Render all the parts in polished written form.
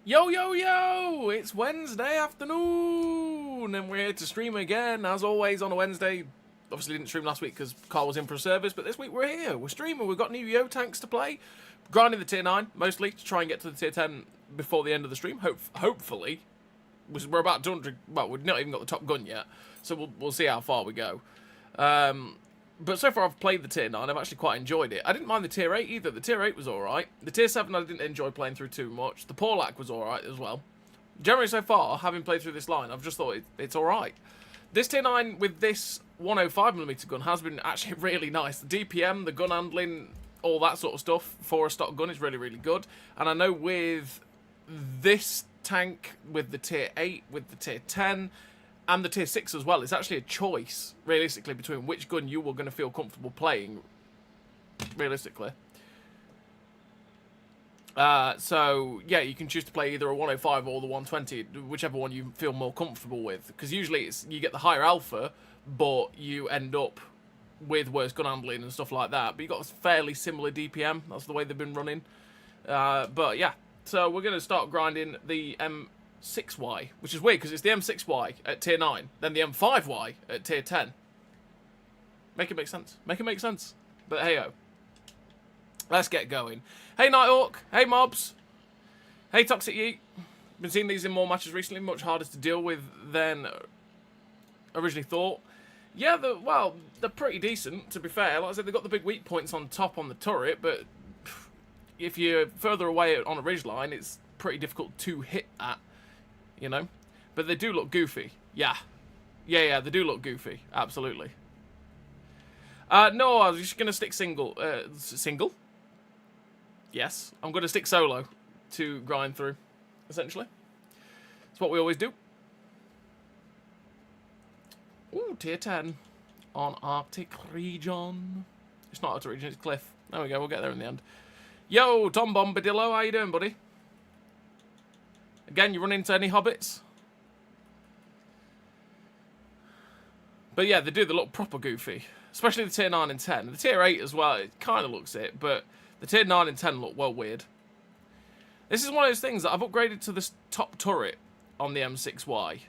Yo, yo, yo! It's Wednesday afternoon, and we're here to stream again, as always, on a Wednesday. Obviously didn't stream last week because Carl was in for a service, but this week we're here. We're streaming. We've got new Yo tanks to play. Grinding the tier 9, mostly, to try and get to the tier 10 before the end of the stream. Hopefully. We're about 200... Well, we've not even got the top gun yet, so we'll see how far we go. But so far I've played the tier 9, I've actually quite enjoyed it. I didn't mind the tier 8 either, the tier 8 was alright. The tier 7 I didn't enjoy playing through too much. The Porlac was alright as well. Generally so far, having played through this line, I've just thought it's alright. This tier 9 with this 105mm gun has been actually really nice. The DPM, the gun handling, all that sort of stuff for a stock gun is really, really good. And I know with this tank, with the tier 8, with the tier 10... and the tier 6 as well, it's actually a choice, realistically, between which gun you were going to feel comfortable playing, realistically. So, yeah, you can choose to play either a 105 or the 120, whichever one you feel more comfortable with. Because usually you get the higher alpha, but you end up with worse gun handling and stuff like that. But you've got a fairly similar DPM, that's the way they've been running. But, yeah, so we're going to start grinding the M6Y, which is weird because it's the M6Y at tier 9, then the M5Y at tier 10. Make it make sense. Make it make sense. But hey-o. Let's get going. Hey Nighthawk. Hey Mobs. Hey Toxic Yeet. Been seeing these in more matches recently, much harder to deal with than originally thought. Yeah, they're pretty decent, to be fair. Like I said, they've got the big weak points on top on the turret, but if you're further away on a ridgeline, it's pretty difficult to hit that. You know? But they do look goofy. Yeah. Yeah, they do look goofy. Absolutely. No, I was just going to stick single. Single? Yes. I'm going to stick solo to grind through, essentially. That's what we always do. Ooh, tier 10 on Arctic region. It's not Arctic region, it's Cliff. There we go, we'll get there in the end. Yo, Tom Bombadillo, how you doing, buddy? Again, you run into any hobbits? But yeah, they look proper goofy. Especially the tier 9 and 10. The tier 8 as well, it kind of looks it, but the tier 9 and 10 look well weird. This is one of those things that I've upgraded to this top turret on the M6Y.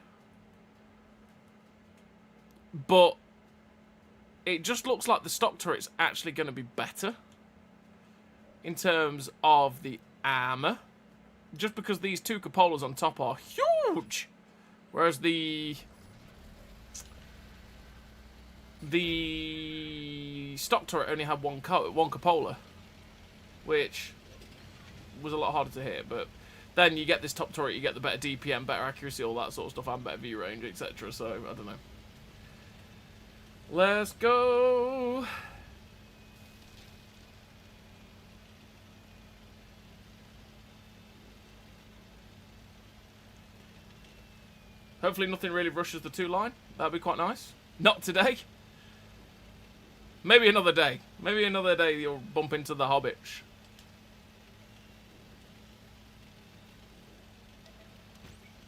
But it just looks like the stock turret's actually going to be better in terms of the armor. Just because these two cupolas on top are huge. Whereas the stock turret only had one cupola. Which was a lot harder to hit. But then you get this top turret, you get the better DPM, better accuracy, all that sort of stuff, and better view range, etc. So, I don't know. Let's go. Hopefully nothing really rushes the 2-line. That'd be quite nice. Not today. Maybe another day. Maybe another day you'll bump into the hobbits.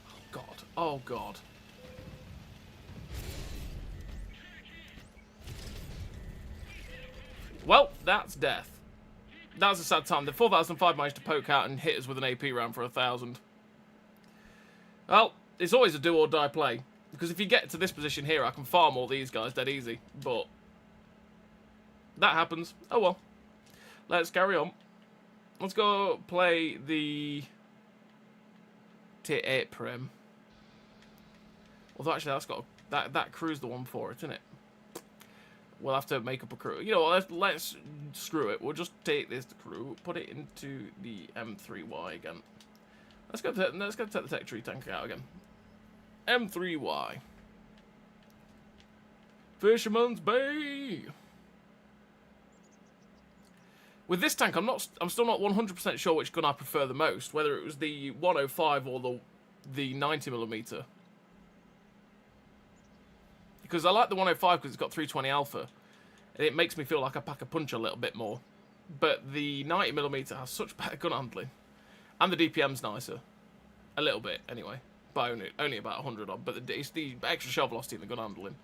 Oh god. Oh god. Well, that's death. That was a sad time. The 4005 managed to poke out and hit us with an AP round for 1,000. Well, it's always a do or die play. Because if you get to this position here, I can farm all these guys dead easy. But that happens. Oh well. Let's carry on. Let's go play the tier 8 Prim. Although actually that's got that crew's the one for it, isn't it? We'll have to make up a crew. You know what, let's screw it. We'll just take this crew, put it into the M3Y again. Let's go take the tech tree tank out again. M3Y. Fisherman's Bay. With this tank, I'm still not 100% sure which gun I prefer the most, whether it was the 105 or the 90mm. Because I like the 105 because it's got 320 alpha. And it makes me feel like I pack a punch a little bit more. But the 90mm has such better gun handling. And the DPM's nicer. A little bit, anyway. By only about 100 odd. But it's the extra shell velocity in the gun handling.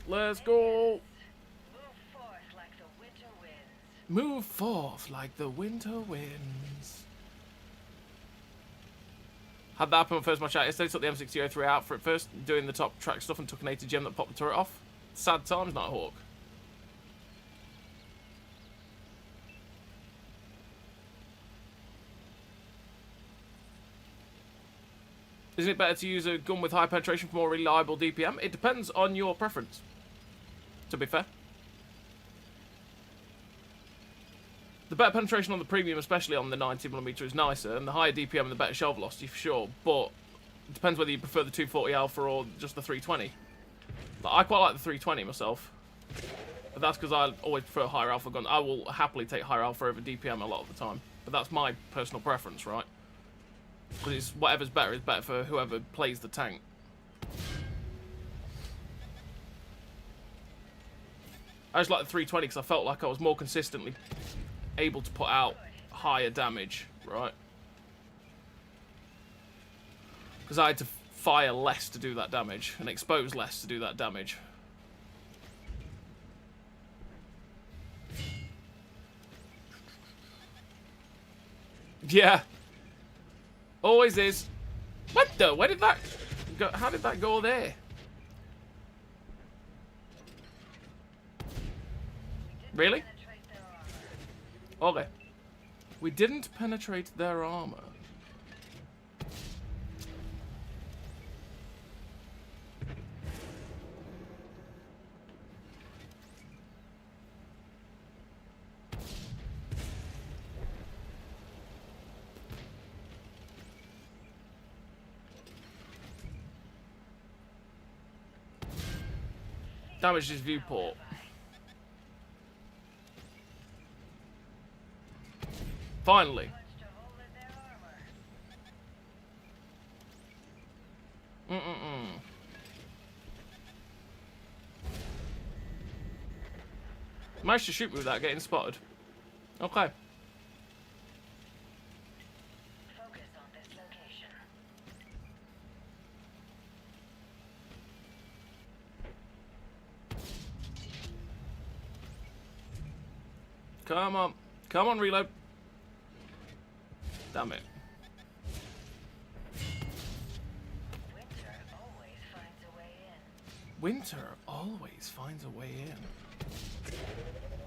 Let's go. Move forth like the winter winds. Had that happen on first match out yesterday. Took the M6003 out for it first, doing the top track stuff, and took an 80 gem that popped the turret off. Sad times, Night Hawk. Isn't it better to use a gun with high penetration for more reliable DPM? It depends on your preference, to be fair. The better penetration on the premium, especially on the 90mm, is nicer, and the higher DPM and the better shell velocity for sure, but it depends whether you prefer the 240 alpha or just the 320. But I quite like the 320 myself, but that's because I always prefer a higher alpha gun. I will happily take higher alpha over DPM a lot of the time, but that's my personal preference, right? Because whatever's better is better for whoever plays the tank. I just like the 320 because I felt like I was more consistently able to put out higher damage, right? Because I had to fire less to do that damage and expose less to do that damage. Yeah. Always is. What the? Where did that go? How did that go there? Really? Okay. We didn't penetrate their armor. Damage his viewport. Finally. Managed to shoot me without getting spotted. Okay. Focus on this location. Come on. Come on, reload. Damn it. Winter always finds a way in. Winter always finds a way in.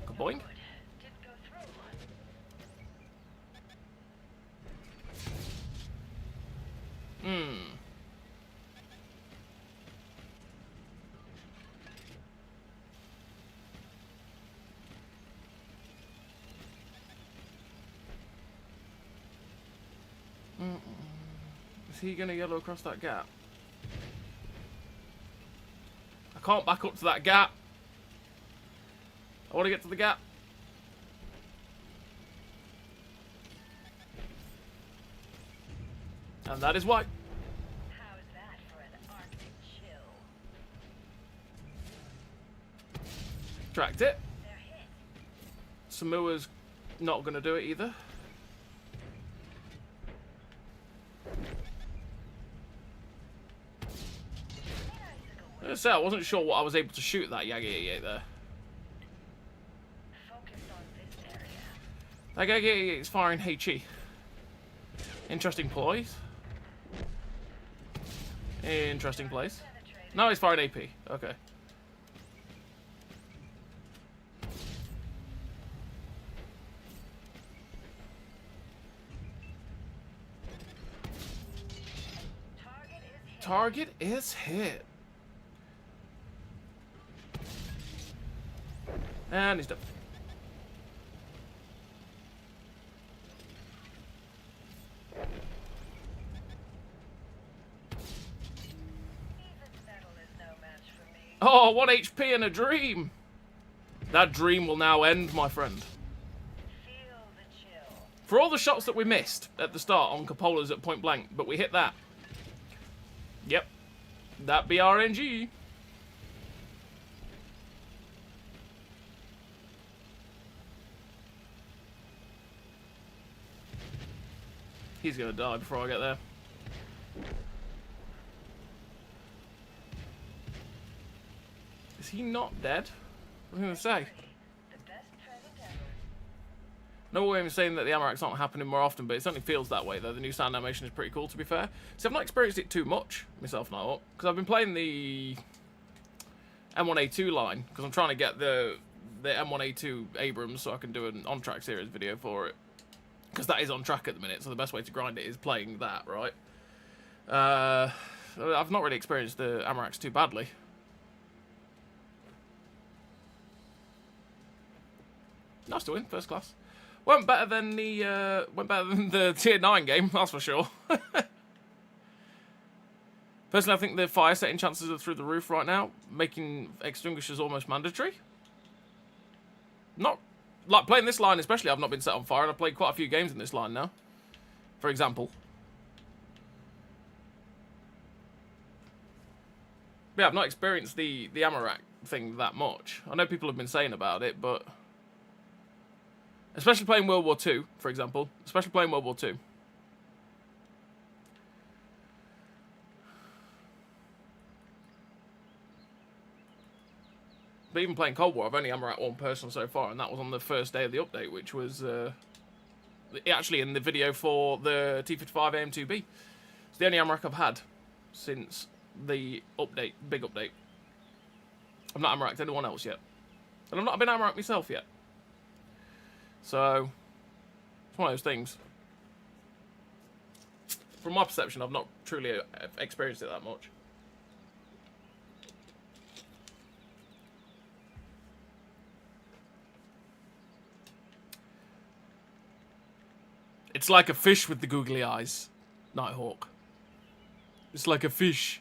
Good boy. Didn't go through one. Is he gonna yellow across that gap? I can't back up to that gap. I want to get to the gap. And that is why. How's that for an Arctic chill? Tracked it. They're hit. Samua's not gonna do it either. I wasn't sure what I was able to shoot that Yagi there. Focus on this area. That Yagi is firing HE. Interesting place. Interesting place. No, he's firing AP. Okay. Target is hit. And he's done. Oh, 1 HP and a dream. That dream will now end, my friend. Feel the chill. For all the shots that we missed at the start on Cupolas at point blank, but we hit that. Yep. That be RNG. He's gonna die before I get there. Is he not dead? What was I gonna say? The best present ever. No way I'm saying that the Amarok's not happening more often, but it certainly feels that way, though. The new sound animation is pretty cool, to be fair. See, I've not experienced it too much, myself now, because I've been playing the M1A2 line, because I'm trying to get the M1A2 Abrams so I can do an on-track series video for it. Because that is on track at the minute, so the best way to grind it is playing that, right? I've not really experienced the Amarok's too badly. Nice to win, first class. Went better than the tier 9 game, that's for sure. Personally, I think the fire setting chances are through the roof right now, making extinguishers almost mandatory. Not like playing this line, especially. I've not been set on fire, and I've played quite a few games in this line now. For example. But yeah, I've not experienced the Amarok thing that much. I know people have been saying about it, but especially playing World War II, for example. Especially playing World War II. But even playing Cold War, I've only Amarok one person so far, and that was on the first day of the update, which was actually in the video for the T55 AM2B. It's the only Amarok I've had since the update, big update. I've not Amaroked anyone else yet. And I've not been Amarok myself yet. So, it's one of those things. From my perception, I've not truly experienced it that much. It's like a fish with the googly eyes, Nighthawk. It's like a fish.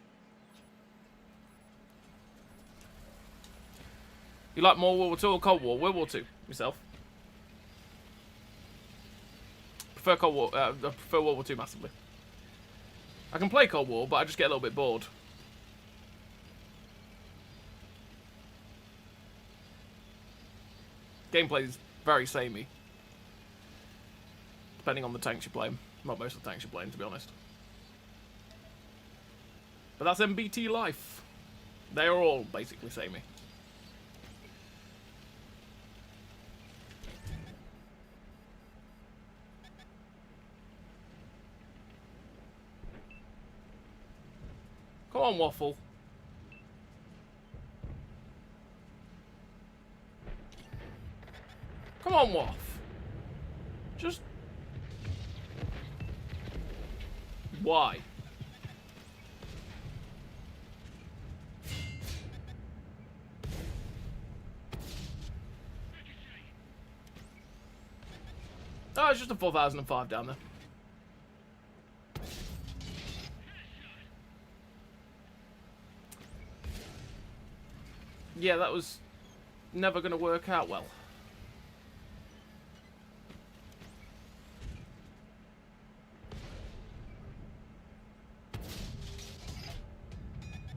You like more World War II or Cold War? World War II, myself. Prefer Cold War. I prefer World War II massively. I can play Cold War, but I just get a little bit bored. Gameplay is very samey. Depending on the tanks you're playing. Not most of the tanks you're playing, to be honest. But that's MBT life. They are all basically samey. Come on, Waffle. Come on, Waff. Just... Why? Oh, it's just a 4005 down there. Yeah, that was never going to work out well.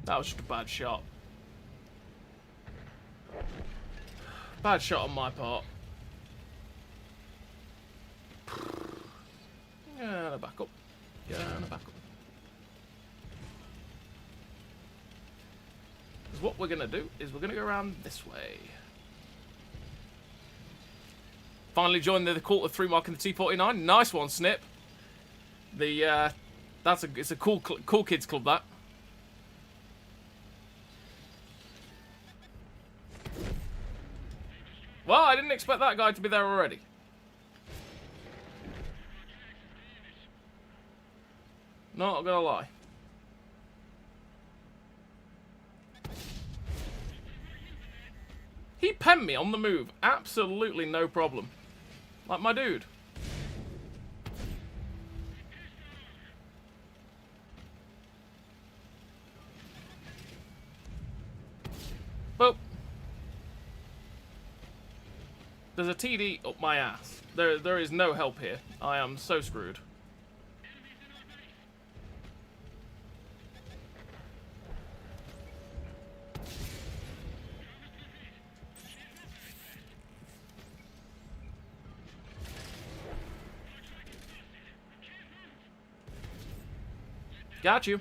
That was just a bad shot. Bad shot on my part. Yeah, back up. Yeah, back up. Because what we're going to do is we're going to go around this way. Finally joined the cult of 3 mark in the T49. Nice one, Snip. It's a cool kids club, that. Well, I didn't expect that guy to be there already. Not gonna lie. He penned me on the move. Absolutely no problem. Like my dude. Boop. There's a TD up my ass. There is no help here. I am so screwed. Got you.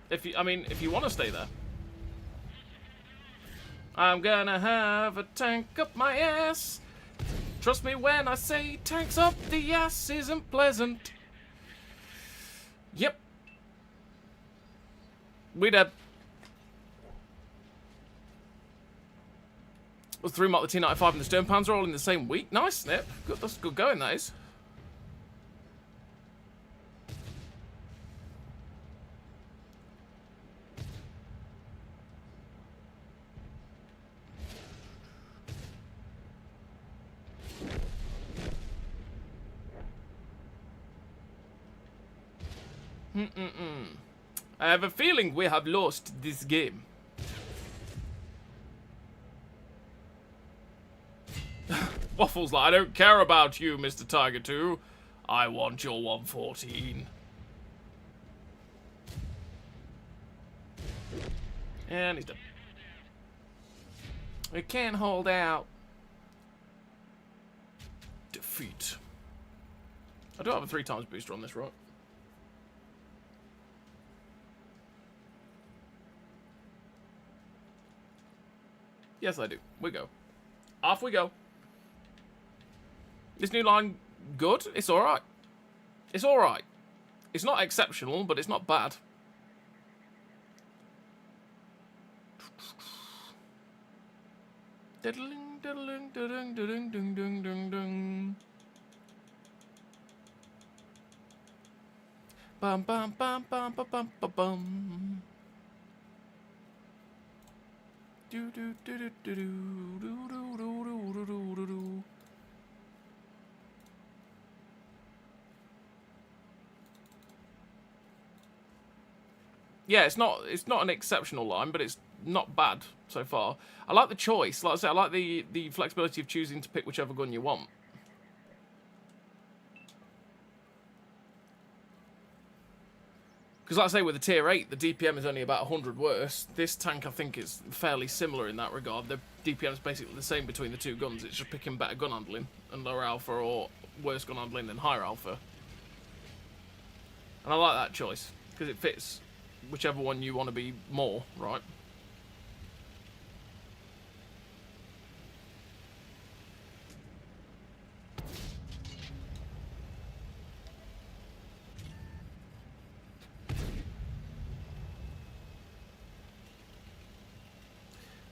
If you want to stay there. I'm gonna have a tank up my ass. Trust me when I say tanks up the ass isn't pleasant. Yep. We dead. Was 3 mark the T-95 and the Stern Panzer all in the same week? Nice, Snip. Good, that's good going, that is. I have a feeling we have lost this game. Waffles like, I don't care about you, Mr. Tiger 2. I want your 114. And he's done. We can't hold out. Defeat. I do have a 3 times booster on this, right? Yes, I do. We go. Off we go. This new line, good. It's alright. It's alright. It's not exceptional, but it's not bad. Diddling, diddling, diddling, diddling, ding, ding, ding, ding. Bum, bum, bum, bum, bum, bum, bum, bum. Do do do do do do do do do do do do. Yeah, it's not an exceptional line, but it's not bad so far. I like the choice. Like I said, I like the flexibility of choosing to pick whichever gun you want. Because like I say, with the tier 8, the DPM is only about 100 worse. This tank, I think, is fairly similar in that regard. The DPM is basically the same between the two guns. It's just picking better gun handling and lower alpha, or worse gun handling than higher alpha. And I like that choice, because it fits whichever one you want to be more, right?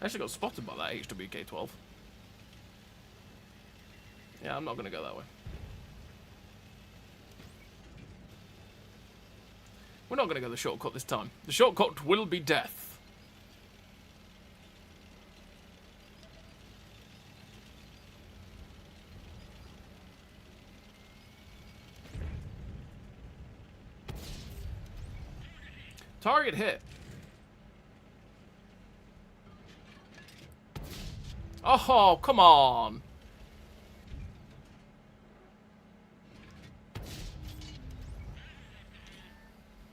I actually got spotted by that HWK-12. Yeah, I'm not going to go that way. We're not going to go the shortcut this time. The shortcut will be death. Target hit. Oh, come on.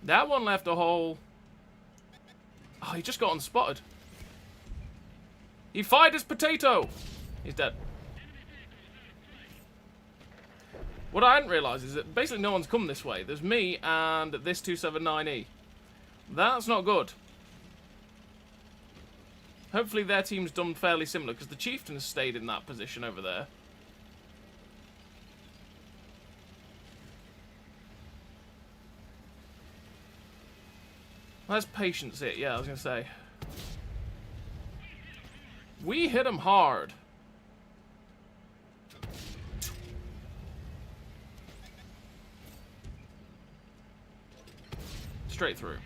That one left a hole. Oh, he just got unspotted. He fired his potato. He's dead. What I hadn't realised is that basically no one's come this way. There's me and this 279E. That's not good. Hopefully their team's done fairly similar, because the Chieftains stayed in that position over there. Where's Patience hit? Yeah, I was going to say. We hit him hard. Straight through.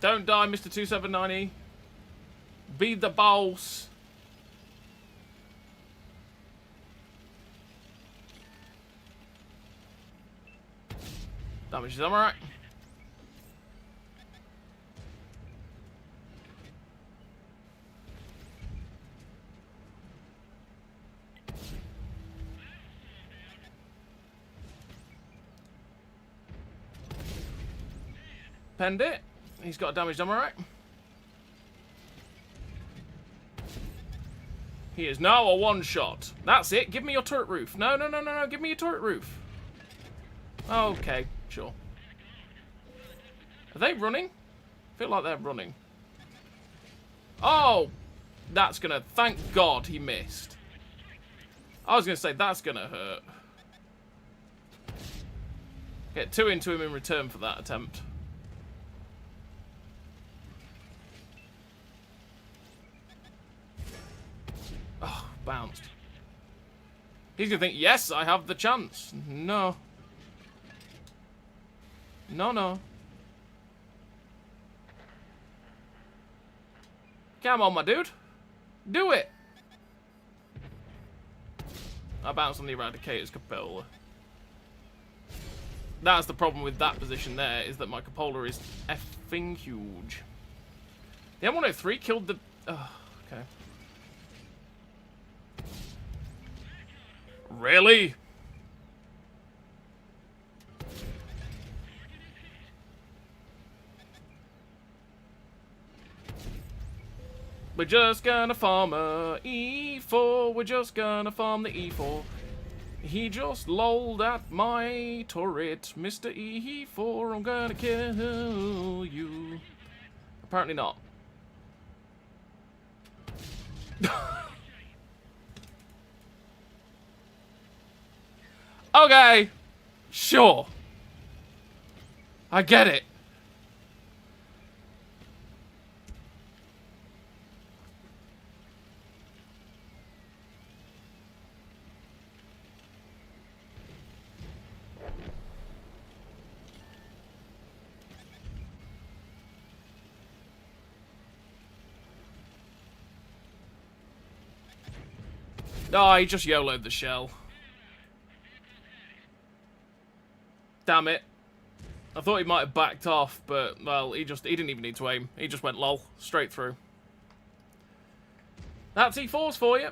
Don't die, Mr. 279E. Be the boss. Damage is alright. Penned it. He's got damaged, am I right? He is now a one-shot. That's it. Give me your turret roof. No, no, no, no, no. Give me your turret roof. Okay, sure. Are they running? I feel like they're running. Oh! That's gonna... Thank God he missed. I was gonna say, that's gonna hurt. Get 2 into him in return for that attempt. Oh, bounced. He's gonna think, yes, I have the chance. No. No, no. Come on, my dude. Do it. I bounced on the Eradicator's cupola. That's the problem with that position there, is that my cupola is effing huge. The M103 killed the... Oh, okay. Really? We're just gonna farm a E4. We're just gonna farm the E4. He just lolled at my turret. Mr. E4, I'm gonna kill you. Apparently not. Okay. Sure. I get it. Oh, he just YOLO'd the shell. Damn it. I thought he might have backed off, but, well, he didn't even need to aim. He just went lol, straight through. That's E4s for you.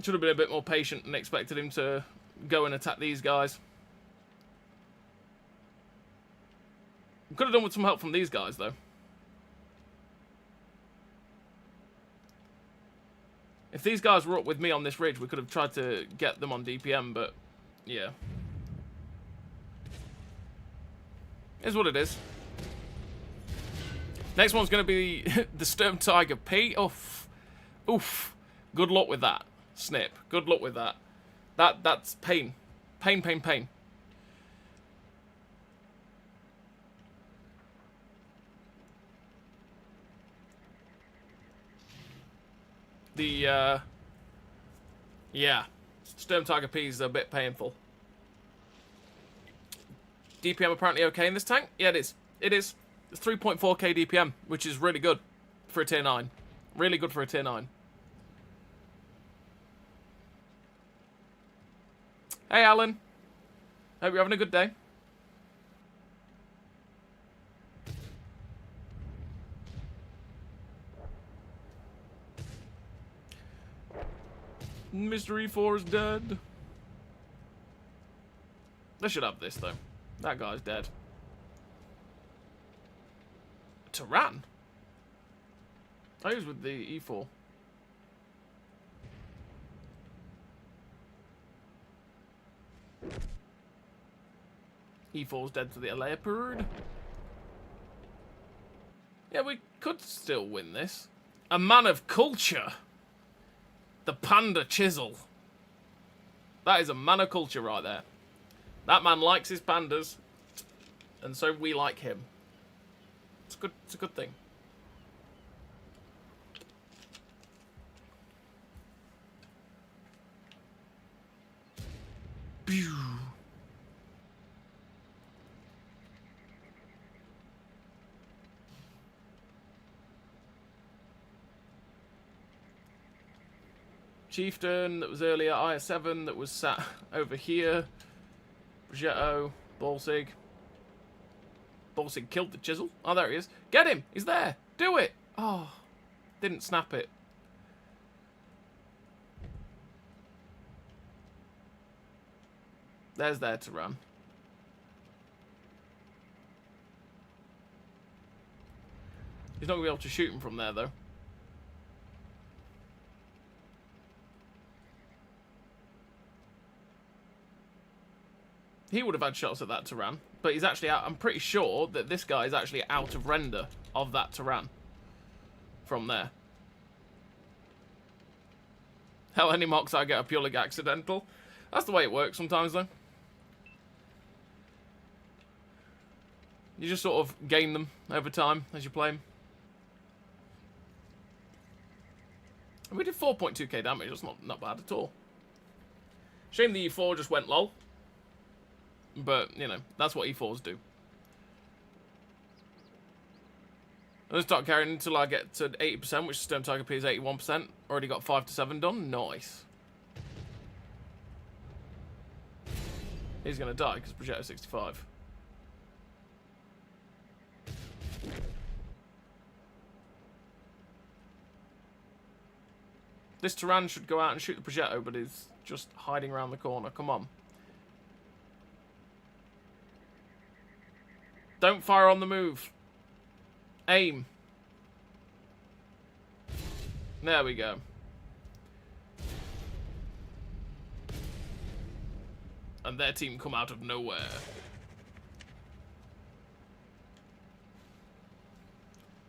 Should have been a bit more patient and expected him to go and attack these guys. Could have done with some help from these guys, though. If these guys were up with me on this ridge, we could have tried to get them on DPM, but yeah. Is what it is. Next one's going to be the Sturm Tiger P. Oof. Oof. Good luck with that. Snip. Good luck with that. That's pain. Pain, pain, pain. The, yeah. Sturm Tiger P is a bit painful. DPM apparently okay in this tank? Yeah, it is. It is. It's 3.4k DPM, which is really good for a tier 9. Really good for a tier 9. Hey, Alan. Hope you're having a good day. Mr. E4 is dead. They should have this, though. That guy's dead. Tyran? I was with the E4. E4's dead to the leopard. Yeah, we could still win this. A man of culture. The Panda Chisel. That is a man of culture right there. That man likes his pandas, and so we like him. It's good. It's a good thing. Pew. Chieftain that was earlier, IS7 that was sat over here. Progetto, Balsig. Balsig killed the chisel. Oh, there he is. Get him! He's there! Do it! Oh, didn't snap it. There's their Turan. He's not going to be able to shoot him from there, though. He would have had shots at that Turan, but he's actually out. I'm pretty sure that this guy is actually out of render of that Turan from there. Hell, any mocks I get are purely accidental. That's the way it works sometimes, though. You just sort of gain them over time as you play them. And we did 4.2k damage. That's not bad at all. Shame the E4 just went lol. But, you know, that's what E4s do. I'm going to start carrying until I get to 80%, which Stone Tiger P is 81%. Already got 5 to 7 done. Nice. He's going to die because projector 65. This Turan should go out and shoot the projecto, but is just hiding around the corner. Come on. Don't fire on the move. Aim. There we go. And their team come out of nowhere.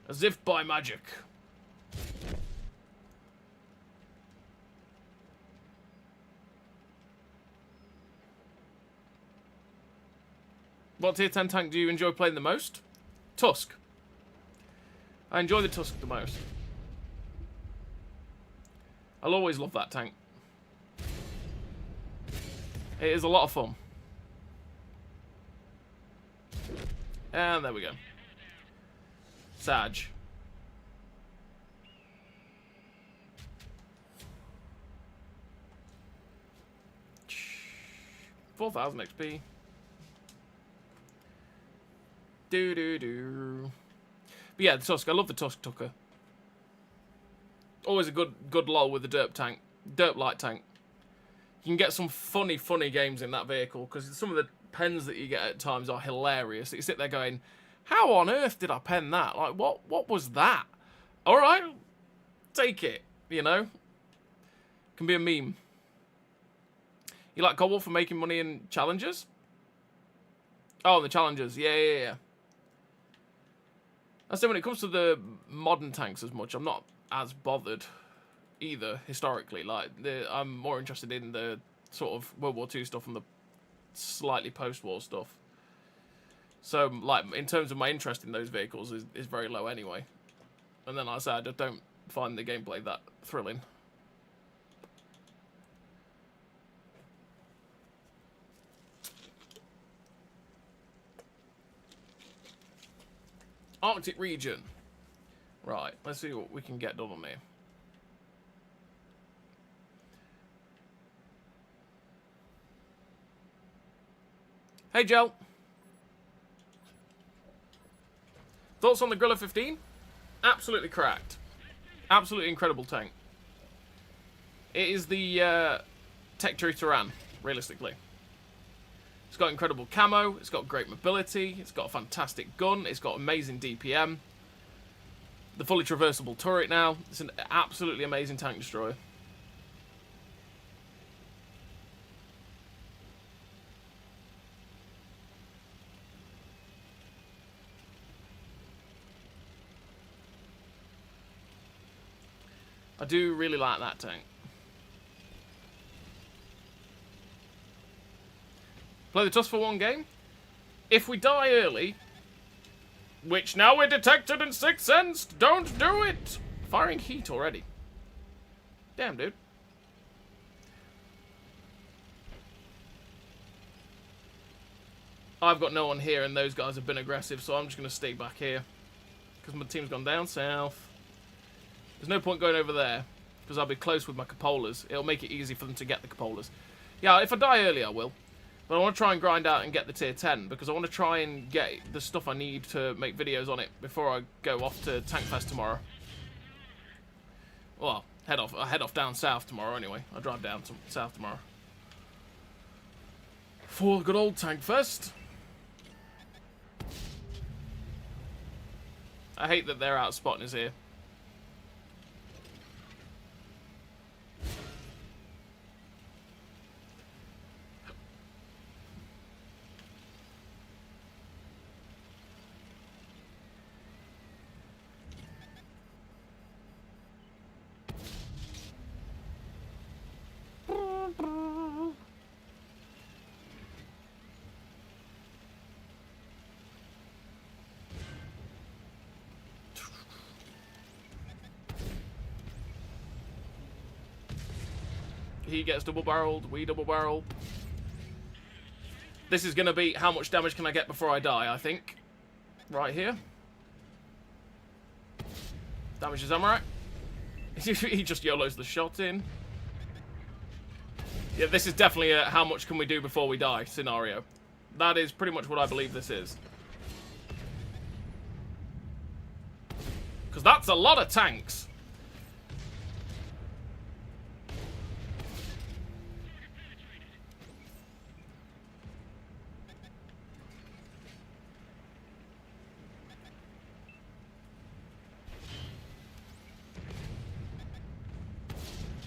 As if by magic. What tier 10 tank do you enjoy playing the most? Tusk. I enjoy the Tusk the most. I'll always love that tank. It is a lot of fun. And there we go. Sag. $4,000 XP. Do. But yeah, the Tusk. I love the Tusk Tucker. Always a good lol with the Derp tank. Derp light tank. You can get some funny games in that vehicle because some of the pens that you get at times are hilarious. You sit there going, how on earth did I pen that? Like, what was that? Alright, take it, you know? Can be a meme. You like Cobble for making money in challenges? Oh, the challenges. Yeah. I say when it comes to the modern tanks as much, I'm not as bothered either, historically. Like, I'm more interested in the sort of World War II stuff and the slightly post-war stuff. So, like, in terms of my interest in those vehicles is very low anyway. And then, like I said, I just don't find the gameplay that thrilling. Arctic region. Right, let's see what we can get done on here. Hey, Gel. Thoughts on the Grilla 15? Absolutely cracked. Absolutely incredible tank. It is the Tech Tree Turan, realistically. It's got incredible camo, it's got great mobility, it's got a fantastic gun, it's got amazing DPM. The fully traversable turret now. It's an absolutely amazing tank destroyer. I do really like that tank. Play the Tusk for one game. If we die early, which now we're detected and sixth sensed, don't do it! Firing heat already. Damn, dude. I've got no one here and those guys have been aggressive, so I'm just going to stay back here. Because my team's gone down south. There's no point going over there, because I'll be close with my cupolas. It'll make it easy for them to get the cupolas. Yeah, if I die early, I will. But I want to try and grind out and get the tier 10, because I want to try and get the stuff I need to make videos on it before I go off to Tankfest tomorrow. Well, I head off down south tomorrow anyway. I drive down to south tomorrow. For the good old tank fest. I hate that they're out spotting us here. He gets double-barreled, we double-barrel. This is going to be how much damage can I get before I die, I think. Right here. Damage is Armour. He just YOLOs the shot in. Yeah, this is definitely a how much can we do before we die scenario. That is pretty much what I believe this is. Because that's a lot of tanks.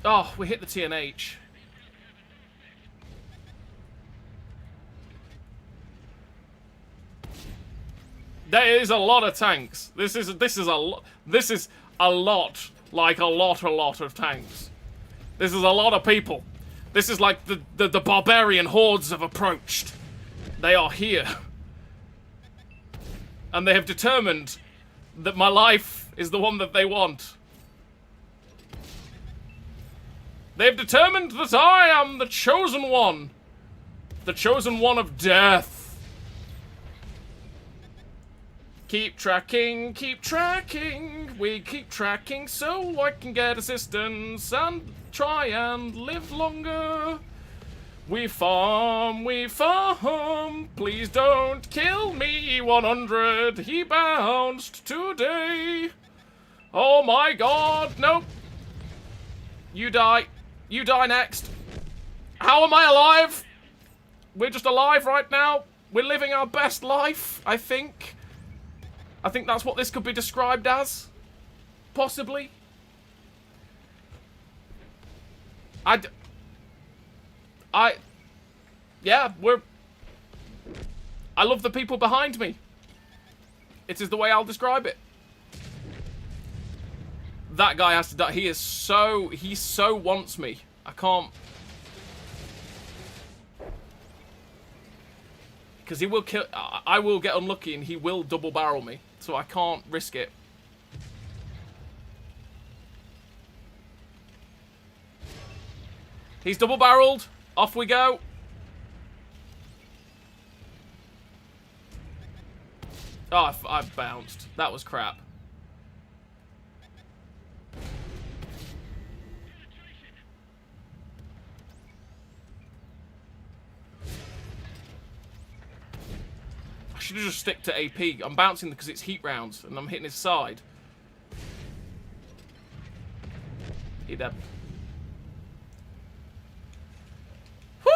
Oh, we hit the TNH. There is a lot of tanks. This is a lot like a lot of tanks. This is a lot of people. This is like the barbarian hordes have approached. They are here. And they have determined that my life is the one that they want. They've determined that I am the chosen one. The chosen one of death. Keep tracking, we keep tracking so I can get assistance and try and live longer. We farm, please don't kill me, 100, he bounced today. Oh my god, nope. You die next. How am I alive? We're just alive right now. We're living our best life, I think. I think that's what this could be described as. Possibly. Yeah, I love the people behind me. It is the way I'll describe it. That guy has to die. He so wants me. I can't. Because he will kill. I will get unlucky and he will double barrel me. So I can't risk it. He's double barreled. Off we go. Oh, I bounced. That was crap. I should have just stick to AP. I'm bouncing because it's heat rounds and I'm hitting his side. He dead. Whew.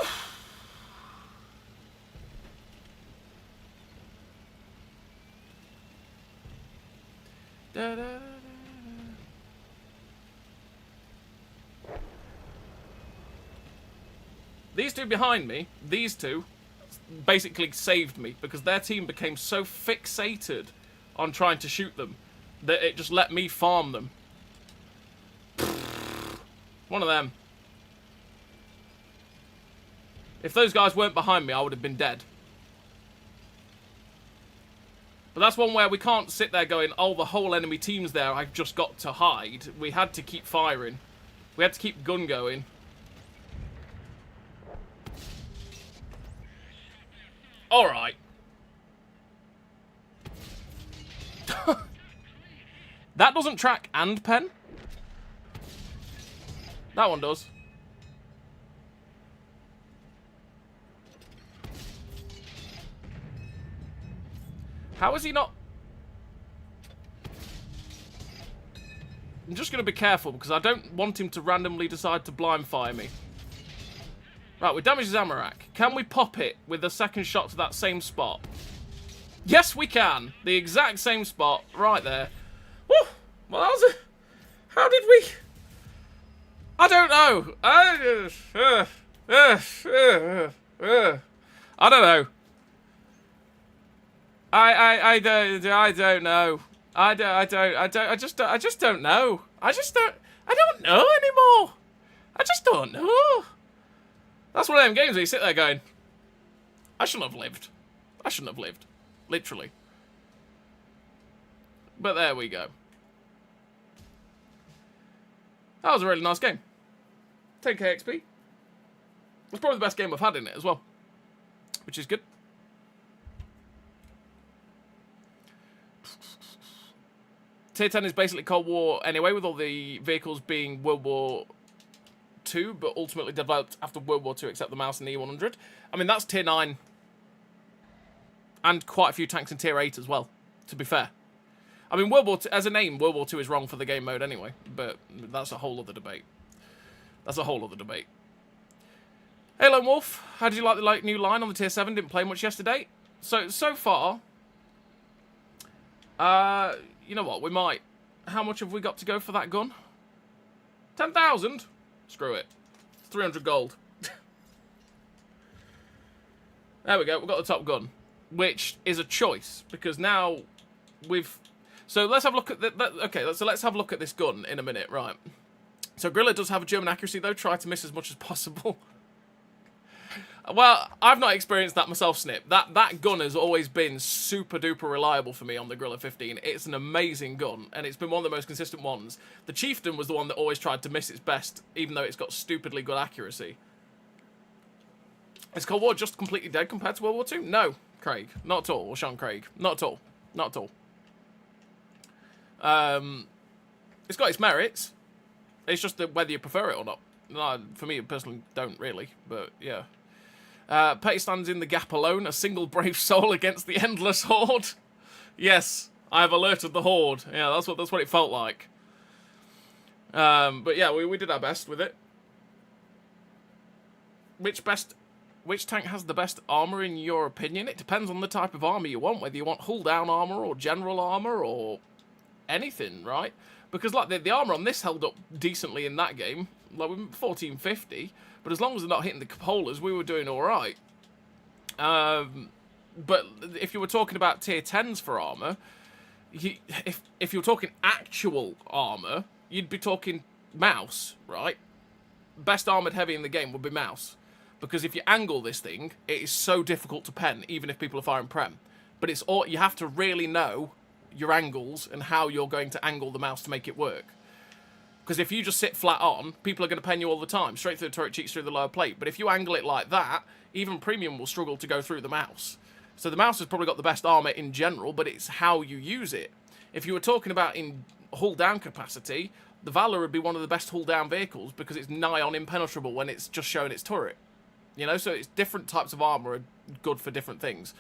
Da, da, da, da. These two behind me, these two, basically saved me because their team became so fixated on trying to shoot them that it just let me farm them. One of them. If those guys weren't behind me, I would have been dead. But that's one where we can't sit there going, oh, the whole enemy team's there, I've just got to hide. We had to keep firing. We had to keep gun going. Alright. That doesn't track and pen. That one does. How is he not? I'm just going to be careful because I don't want him to randomly decide to blind fire me. Right, we damaged his ammo rack. Can we pop it with a second shot to that same spot? Yes, we can. The exact same spot, right there. Woo! Well, that was a... How did we... I don't know. I don't know. I don't know. I just don't know. I don't know anymore. I just don't know. That's one of them games where you sit there going, I shouldn't have lived. I shouldn't have lived. Literally. But there we go. That was a really nice game. 10k XP. It's probably the best game I've had in it as well. Which is good. Tier 10 is basically Cold War anyway, with all the vehicles being World War II, but ultimately developed after World War II, except the Mouse and the E100. I mean, that's Tier 9. And quite a few tanks in Tier 8 as well, to be fair. I mean, World War II, as a name, World War II is wrong for the game mode anyway, but that's a whole other debate. That's a whole other debate. Hey, Lone Wolf, how did you like the new line on the Tier 7? Didn't play much yesterday. So far, you know what, we might. How much have we got to go for that gun? 10,000? Screw it. 300 gold. There we go, we've got the top gun, which is a choice, because now we've... So let's have a look at so let's have a look at this gun in a minute, right? So Gorilla does have a German accuracy though, try to miss as much as possible. Well, I've not experienced that myself, Snip. That gun has always been super duper reliable for me on the Gorilla 15. It's an amazing gun, and it's been one of the most consistent ones. The Chieftain was the one that always tried to miss its best, even though it's got stupidly good accuracy. Is Cold War just completely dead compared to World War II? No, Craig. Not at all. Or Sean Craig. Not at all. Not at all. It's got its merits. It's just whether you prefer it or not. No, for me, personally, don't really, but yeah. Petty stands in the gap alone, a single brave soul against the endless horde. Yes, I have alerted the horde. Yeah, that's what it felt like. But yeah, we did our best with it. Which tank has the best armor in your opinion? It depends on the type of armor you want, whether you want hull down armor or general armor or anything, right? Because like the armor on this held up decently in that game, like 1450. But as long as they're not hitting the cupolas, we were doing all right. But if you were talking about tier 10s for armor, if you were talking actual armor, you'd be talking mouse, right? Best armored heavy in the game would be mouse. Because if you angle this thing, it is so difficult to pen, even if people are firing prem. But it's all, you have to really know your angles and how you're going to angle the mouse to make it work. Because if you just sit flat on, people are going to pen you all the time, straight through the turret cheeks, through the lower plate. But if you angle it like that, even premium will struggle to go through the mouse. So the mouse has probably got the best armor in general, but it's how you use it. If you were talking about in hull down capacity, the Valor would be one of the best hull down vehicles because it's nigh on impenetrable when it's just showing its turret. You know, so it's different types of armor are good for different things.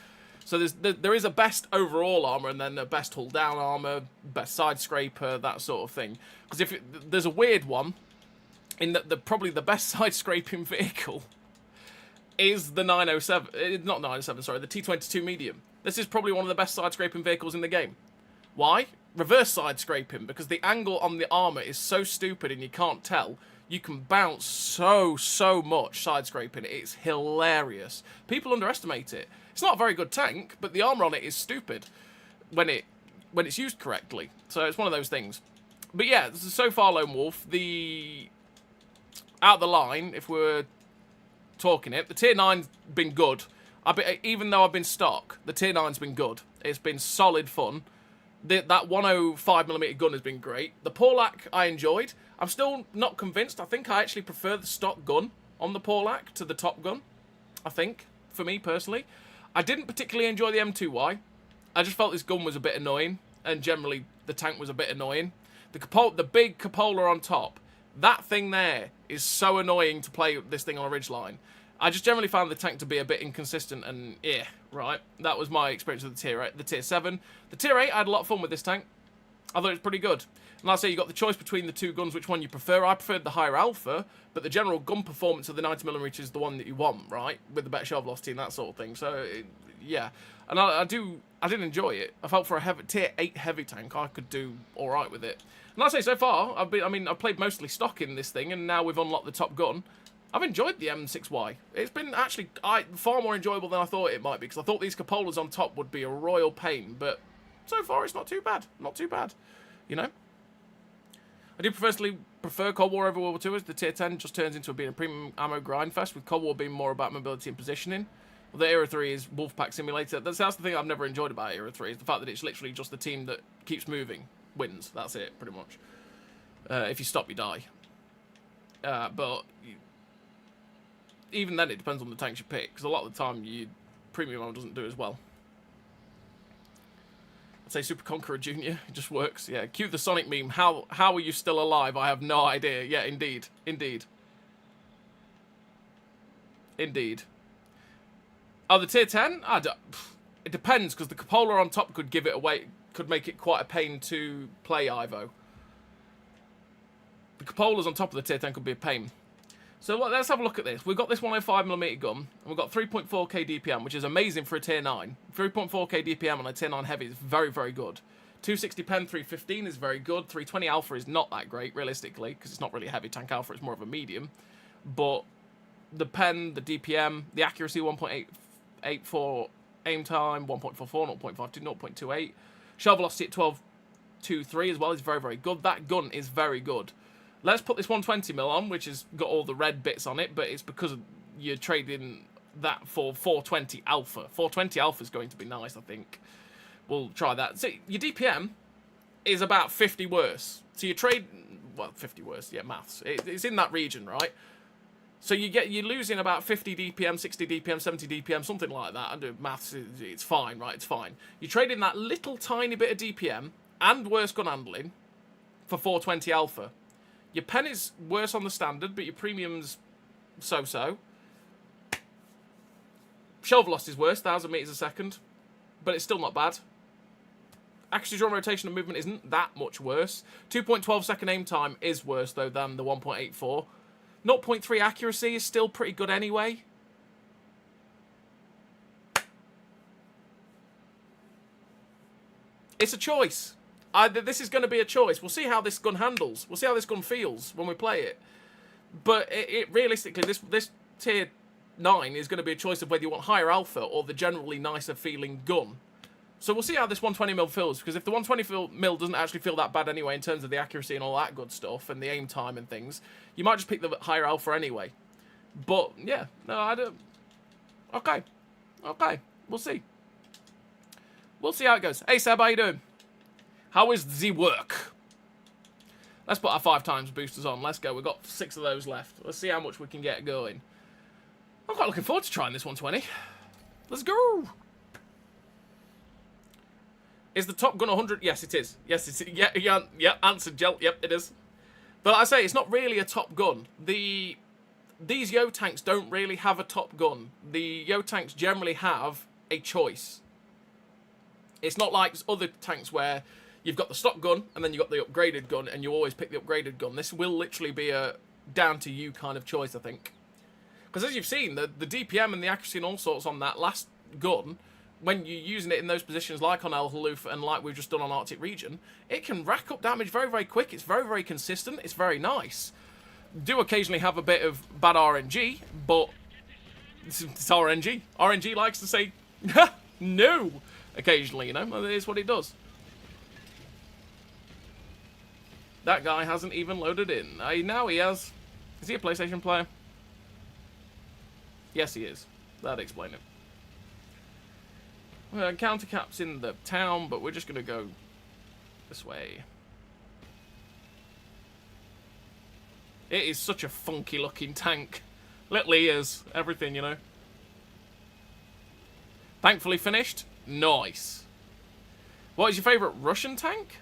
So there is a best overall armor and then a best hull down armor, best side scraper, that sort of thing. Because there's a weird one in that probably the best side scraping vehicle is the 907, not 907, sorry, the T22 medium. This is probably one of the best side scraping vehicles in the game. Why? Reverse side scraping, because the angle on the armor is so stupid and you can't tell. You can bounce so much side scraping. It's hilarious. People underestimate it. It's not a very good tank, but the armor on it is stupid when it's used correctly. So it's one of those things. But yeah, so far, Lone Wolf, out the line, if we're talking it, the tier 9's been good. Even though I've been stock, the tier 9's been good. It's been solid fun. That 105mm gun has been great. The Porlac I enjoyed. I'm still not convinced. I think I actually prefer the stock gun on the Porlac to the top gun. I think, for me personally. I didn't particularly enjoy the M2Y. I just felt this gun was a bit annoying. And generally, the tank was a bit annoying. The big cupola on top. That thing there is so annoying to play this thing on a ridgeline. I just generally found the tank to be a bit inconsistent and yeah, right. That was my experience with the tier 8, the tier 7. The tier 8, I had a lot of fun with this tank. I thought it was pretty good. And like I say, you got the choice between the two guns, which one you prefer. I preferred the higher alpha, but the general gun performance of the 90mm is the one that you want, right? With the better shell velocity and that sort of thing. So, yeah. And I did enjoy it. I felt for a tier 8 heavy tank, I could do alright with it. And like I say, so far, I've played mostly stock in this thing, and now we've unlocked the top gun. I've enjoyed the M6Y. It's been actually far more enjoyable than I thought it might be, because I thought these cupolas on top would be a royal pain, but so far it's not too bad. Not too bad, you know? I do prefer Cold War over World War II, as the tier 10 just turns into being a premium ammo grind fest, with Cold War being more about mobility and positioning. Well, the Era 3 is Wolfpack Simulator. That's the thing I've never enjoyed about Era 3, is the fact that it's literally just the team that keeps moving wins. That's it, pretty much. If you stop, you die. But even then, it depends on the tanks you pick, because a lot of the time, premium ammo doesn't do as well. I'd say Super Conqueror Jr. It just works. Yeah, cue the Sonic meme. How are you still alive? I have no idea. Yeah, indeed. Indeed. Indeed. Oh, the tier 10? It depends, because the cupola on top could give it away, could make it quite a pain to play Ivo. The cupolas on top of the tier 10 could be a pain. So let's have a look at this. We've got this 105mm gun, and we've got 3.4k DPM, which is amazing for a tier 9. 3.4k DPM on a tier 9 heavy is very, very good. 260 pen, 315 is very good. 320 alpha is not that great, realistically, because it's not really a heavy tank alpha, it's more of a medium. But the pen, the DPM, the accuracy, 1.84 aim time, 1.44, 0.52, 0.28. Shell velocity at 12.23 as well is very, very good. That gun is very good. Let's put this 120mm on, which has got all the red bits on it, but it's because you're trading that for 420 alpha. 420 alpha is going to be nice, I think. We'll try that. So your DPM is about 50 worse. So you trade, well, 50 worse, yeah, maths. It's in that region, right? So you're losing about 50 DPM, 60 DPM, 70 DPM, something like that. I do maths, it's fine, right? It's fine. You're trading that little tiny bit of DPM and worse gun handling for 420 alpha. Your pen is worse on the standard, but your premium's so-so. Shell velocity is worse, 1,000 meters a second, but it's still not bad. Accuracy, draw, rotation, and movement isn't that much worse. 2.12 second aim time is worse, though, than the 1.84. 0.3 accuracy is still pretty good anyway. It's a choice. This is going to be a choice. We'll see how this gun handles. We'll see how this gun feels when we play it. But realistically, this tier 9 is going to be a choice of whether you want higher alpha or the generally nicer feeling gun. So we'll see how this 120mm feels, because if the 120mm doesn't actually feel that bad anyway in terms of the accuracy and all that good stuff and the aim time and things, you might just pick the higher alpha anyway. But yeah, no, I don't. Okay, we'll see. We'll see how it goes. Hey Seb, how you doing? How is the work? Let's put our 5x boosters on. Let's go. We've got 6 of those left. Let's see how much we can get going. I'm quite looking forward to trying this 120. Let's go. Is the Top Gun 100? Yes, it is. Yes, it is. Yeah, answered, Gel. Yep, it is. But like I say, it's not really a Top Gun. These Yo tanks don't really have a Top Gun. The Yo tanks generally have a choice. It's not like other tanks where you've got the stock gun and then you've got the upgraded gun and you always pick the upgraded gun. This will literally be a down-to-you kind of choice, I think. Because as you've seen, the DPM and the accuracy and all sorts on that last gun, when you're using it in those positions like on El Haluf and like we've just done on Arctic Region, it can rack up damage very, very quick. It's very, very consistent. It's very nice. Do occasionally have a bit of bad RNG, but it's RNG. RNG likes to say, no, occasionally, you know. It is what it does. That guy hasn't even loaded in. Now he has. Is he a PlayStation player? Yes, he is. That'd explain it. Well, counter cap's in the town, but we're just going to go this way. It is such a funky looking tank. Little ears, everything, you know. Thankfully finished. Nice. What is your favourite Russian tank?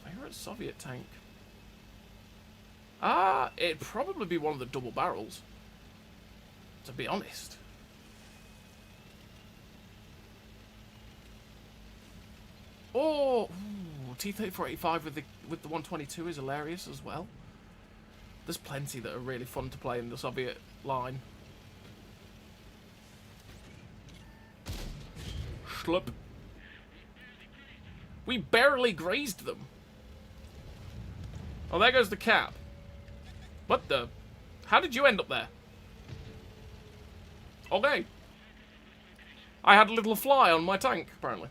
Favourite Soviet tank? It'd probably be one of the double barrels, to be honest. Oh, T-3485 with the 122 is hilarious as well. There's plenty that are really fun to play in the Soviet line. Schlup. We barely grazed them. Oh, there goes the cap. What the? How did you end up there? Okay. I had a little fly on my tank, apparently.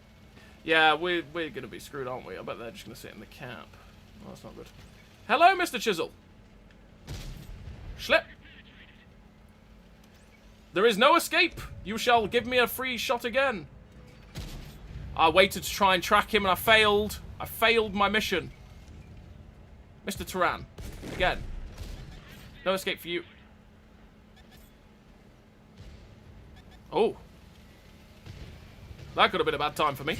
Yeah, we're going to be screwed, aren't we? I bet they're just going to sit in the cap. Oh, that's not good. Hello, Mr. Chisel. Schlep. There is no escape. You shall give me a free shot again. I waited to try and track him and I failed. I failed my mission. Mr. Turan. Again. No escape for you. Oh. That could have been a bad time for me.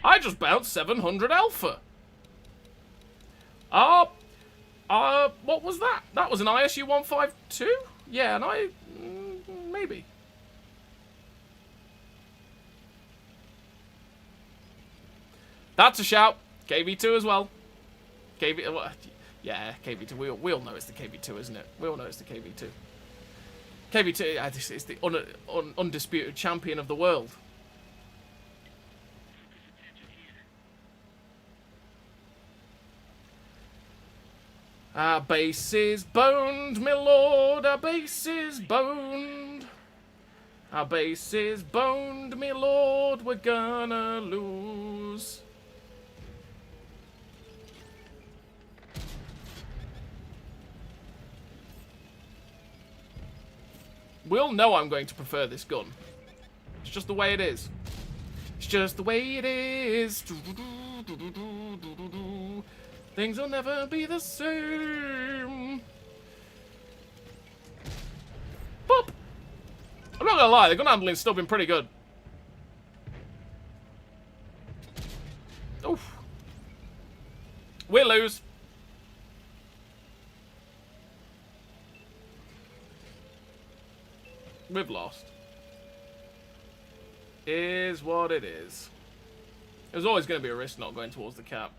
I just bounced 700 alpha. What was that? That was an ISU 152? Yeah, and maybe. That's a shout. KV2 as well. Yeah, KV2. We all know it's the KV2, isn't it? We all know it's the KV2. KV2 is the undisputed champion of the world. Our base is boned, my lord, our base is boned. Our base is boned, my lord, we're gonna lose. We all know I'm going to prefer this gun. It's just the way it is. It's just the way it is. Things will never be the same. Boop! I'm not gonna lie, the gun handling's still been pretty good. Oof. We lose. We've lost. Is what it is. There's always going to be a risk not going towards the cap.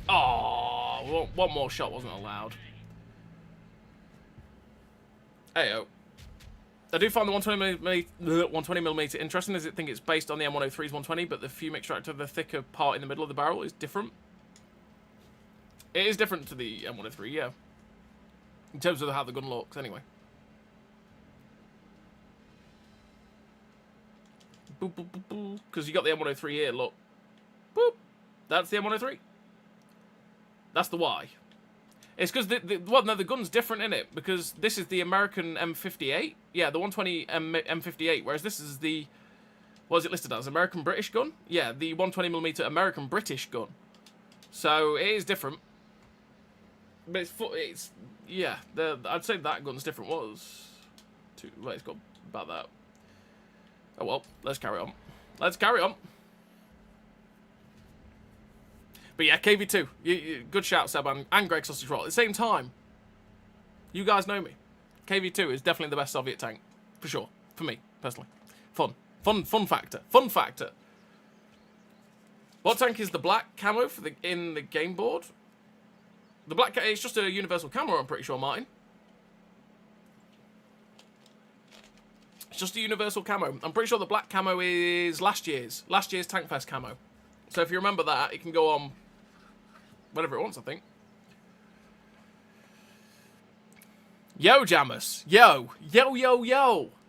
Oh, one more shot wasn't allowed. Heyo. I do find the 120mm interesting, as I think it's based on the M103's 120, but the fume extractor, the thicker part in the middle of the barrel, is different. It is different to the M103, yeah. In terms of how the gun looks, anyway. Boop, boop, boop, boop. Because you got the M103 here, look. Boop. That's the M103. That's the Y. It's because the gun's different in it, because this is the American M58. Yeah, the 120 M58, whereas this is the, what is it listed as? American British gun? Yeah, the 120mm American British gun. So it is different. But it's yeah, I'd say that gun's different. Well, it's got about that. Oh well, let's carry on. Let's carry on. But yeah, KV2. Good shout, Seb, and Greg Sausage Roll. At the same time, you guys know me. KV2 is definitely the best Soviet tank. For sure. For me, personally. Fun factor. Fun factor. What tank is the black camo in the game board? The black, it's just a universal camo, I'm pretty sure, Martin. It's just a universal camo. I'm pretty sure the black camo is last year's Tank Fest camo. So if you remember that, it can go on whatever it wants, I think. Yo, Jamus. Yo.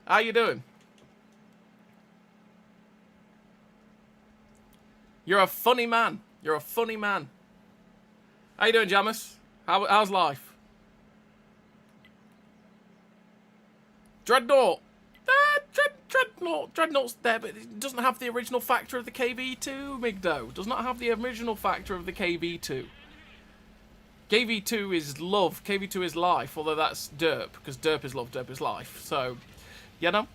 How you doing? You're a funny man. You're a funny man. How you doing, Jamus? How's life? Dreadnought. Dreadnought's there, but it doesn't have the original factor of the KV2, Migdo. Does not have the original factor of the KV2. KV2 is love, KV2 is life, although that's Derp, because Derp is love, Derp is life. So, you know?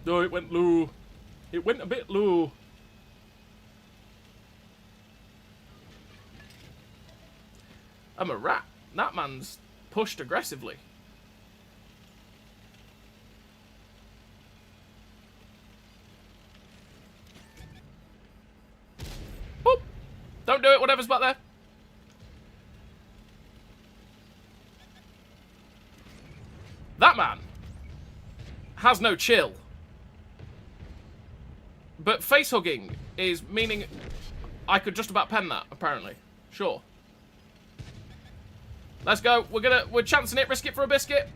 No, it went low. It went a bit low. I'm a rat. That man's pushed aggressively. Boop. Don't do it, whatever's back there. That man has no chill. But face hugging is meaning I could just about pen that, apparently. Sure. Let's go. We're chancing it. Risk it for a biscuit.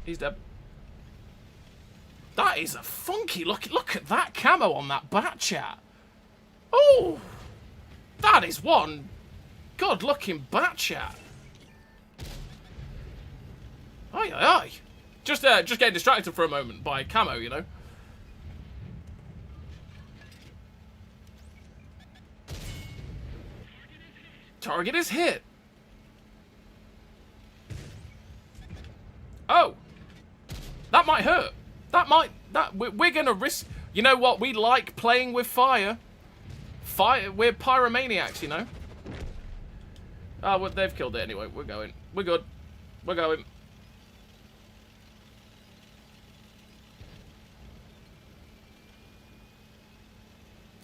He's dead. That is a funky look at that camo on that bat chat. Oh, that is one good looking bat chat. Aye, aye, aye. Just getting distracted for a moment by camo, you know. Target is hit. Oh, that might hurt. We're gonna risk. You know what? We like playing with fire. Fire. We're pyromaniacs, you know. Oh, well, they've killed it anyway. We're going. We're good. We're going.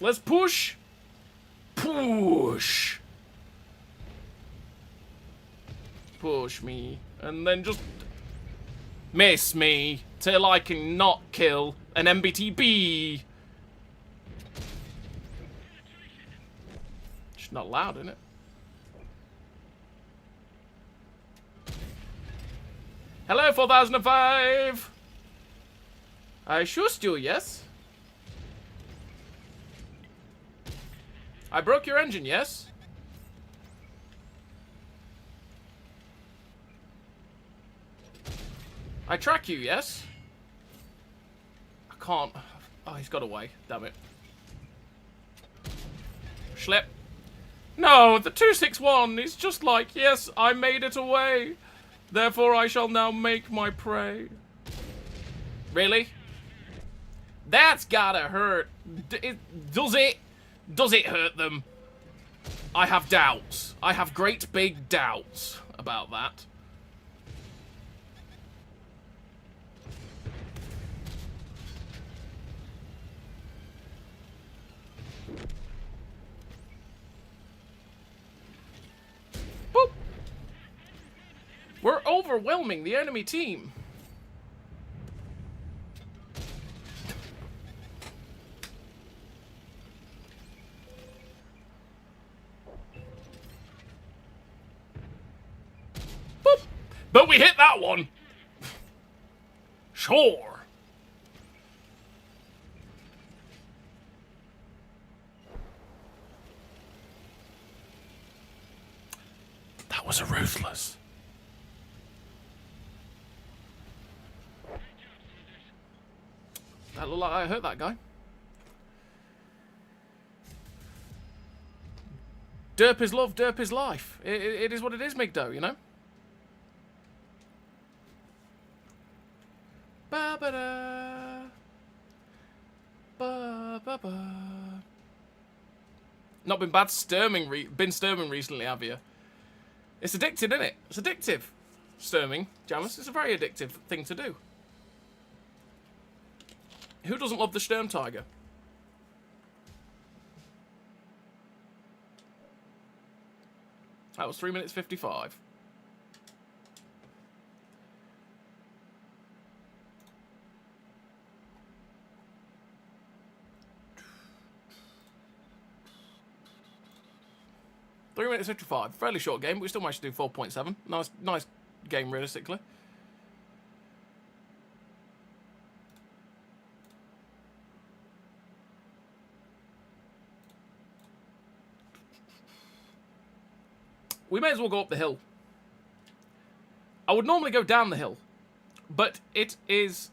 Let's push. Push. Push me. And then just miss me till I can not kill an MBTB. It's not loud, isn't it? Hello, 4005. I shushed you, yes? I broke your engine, yes? I track you, yes? I can't. Oh, he's got away. Damn it. Schlep. No, the 261 is just like, yes, I made it away. Therefore, I shall now make my prey. Really? That's gotta hurt. Does it? Does it hurt them? I have doubts. I have great big doubts about that. Boop. We're overwhelming the enemy team. But we hit that one. Sure. That was a ruthless. That looked like I hurt that guy. Derp is love, derp is life. It is what it is, Migdo, you know? Ba-ba-da. Ba-ba-ba. Not been bad sturming recently, have you? It's addictive, isn't it? It's addictive. Sturming, Jamus. It's a very addictive thing to do. Who doesn't love the Sturm Tiger? That was 3 minutes 55. Three minutes 55. Fairly short game, but we still managed to do 4.7. Nice game, realistically. We may as well go up the hill. I would normally go down the hill, but it is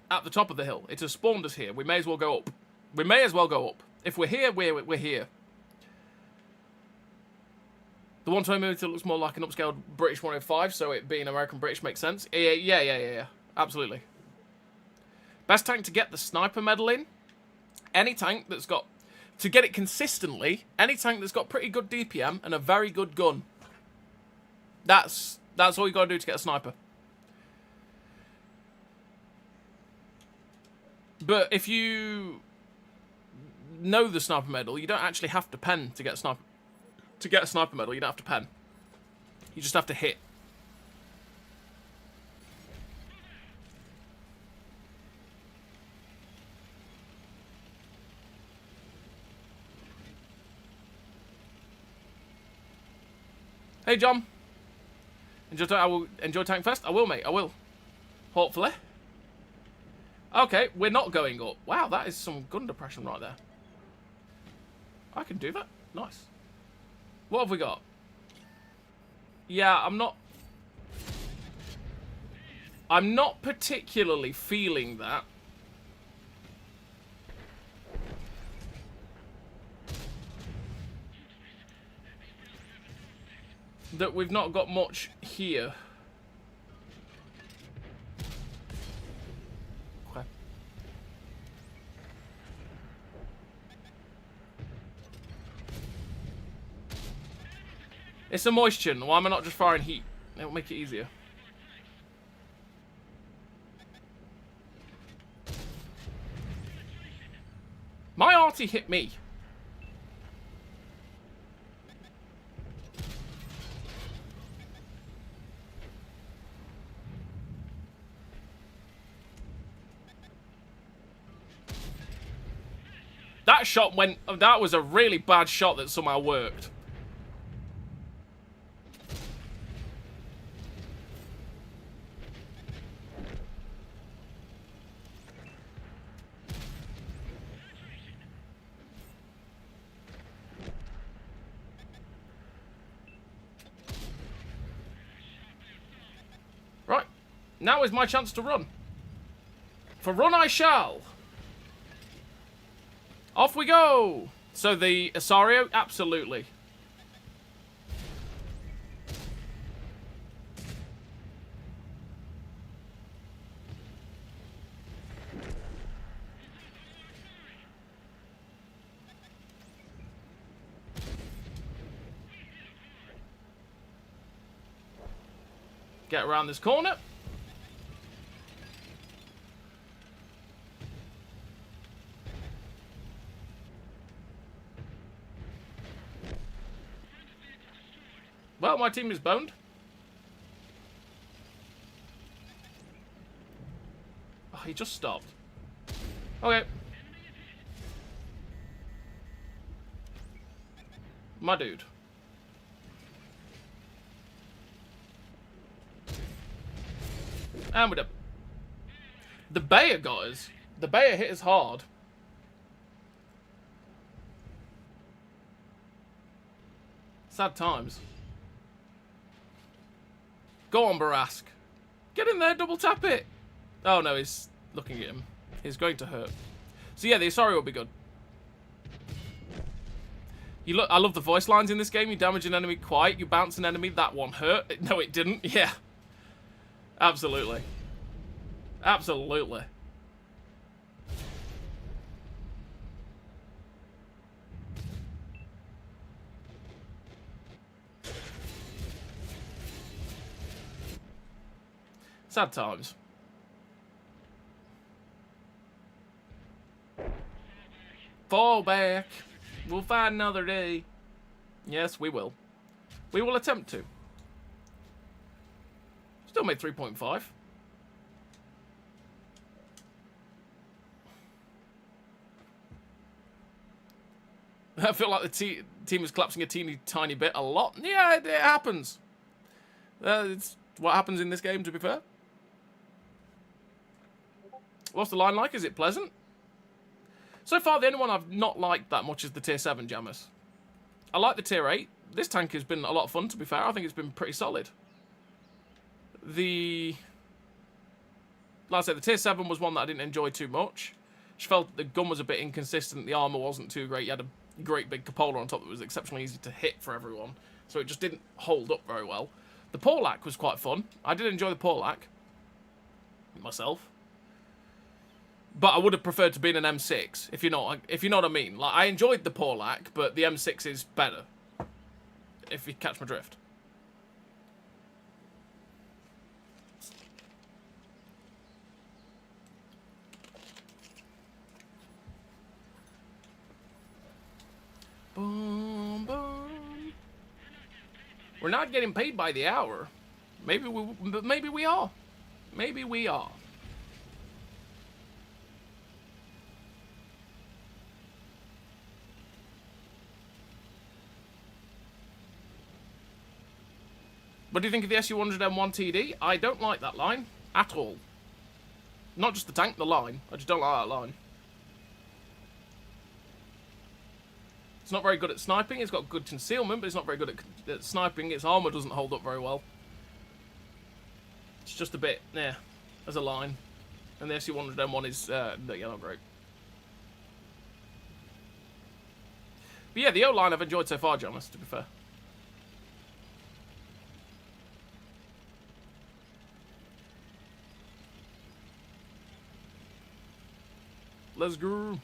at the top of the hill. It has spawned us here. We may as well go up. We may as well go up. If we're here, we're here. The 120mm looks more like an upscaled British 105, so it being American-British makes sense. Yeah. Absolutely. Best tank to get the sniper medal in? Any tank that's got... To get it consistently, any tank that's got pretty good DPM and a very good gun. That's all you got to do to get a sniper. But if you know the sniper medal, you don't actually have to pen to get a sniper. To get a sniper medal, you don't have to pen. You just have to hit. Hey, John. I will enjoy Tank Fest. I will, mate. I will. Hopefully. Okay, we're not going up. Wow, that is some gun depression right there. I can do that. Nice. What have we got? Yeah, I'm not particularly feeling that. That we've not got much here. Okay. It's a moisture. Why am I not just firing heat? It'll make it easier. My arty hit me. That shot went... That was a really bad shot that somehow worked. Right. Now is my chance to run. For run I shall. Off we go! So the Asario? Absolutely. Get around this corner. Well, my team is boned. Oh, he just stopped. Okay. My dude. And we're done. The Bayer got us. The Bayer hit us hard. Sad times. Go on, Barask. Get in there, double tap it. Oh no, he's looking at him. He's going to hurt. So yeah, the Asari will be good. You look. I love the voice lines in this game. You damage an enemy quite. You bounce an enemy. That one hurt. No, it didn't. Yeah. Absolutely. Absolutely. Sad times. Fall back. We'll find another day. Yes, we will. We will attempt to. Still made 3.5. I feel like the team is collapsing a teeny tiny bit a lot. Yeah, it happens. It's what happens in this game, to be fair. What's the line like? Is it pleasant? So far, the only one I've not liked that much is the Tier 7 jammers. I like the Tier 8. This tank has been a lot of fun, to be fair. I think it's been pretty solid. Like I said, the Tier 7 was one that I didn't enjoy too much. Just felt the gun was a bit inconsistent. The armour wasn't too great. You had a great big cupola on top that was exceptionally easy to hit for everyone. so it just didn't hold up very well. The Porlac was quite fun. I did enjoy the Porlac myself, but I would have preferred to be in an M6 if you know what I mean. Like, I enjoyed the Porlac, but the M6 is better. If you catch my drift. Boom, boom. We're not getting paid by the hour. Maybe we are. Maybe we are. What do you think of the SU-100M1 TD? I don't like that line at all. Not just the tank, the line. I just don't like that line. It's not very good at sniping. It's got good concealment, but it's not very good at sniping. Its armor doesn't hold up very well. It's just a bit, yeah, as a line. And the SU-100M1 is, yeah, not great. But yeah, the O-line I've enjoyed so far, Jonas, to be fair. Let's go.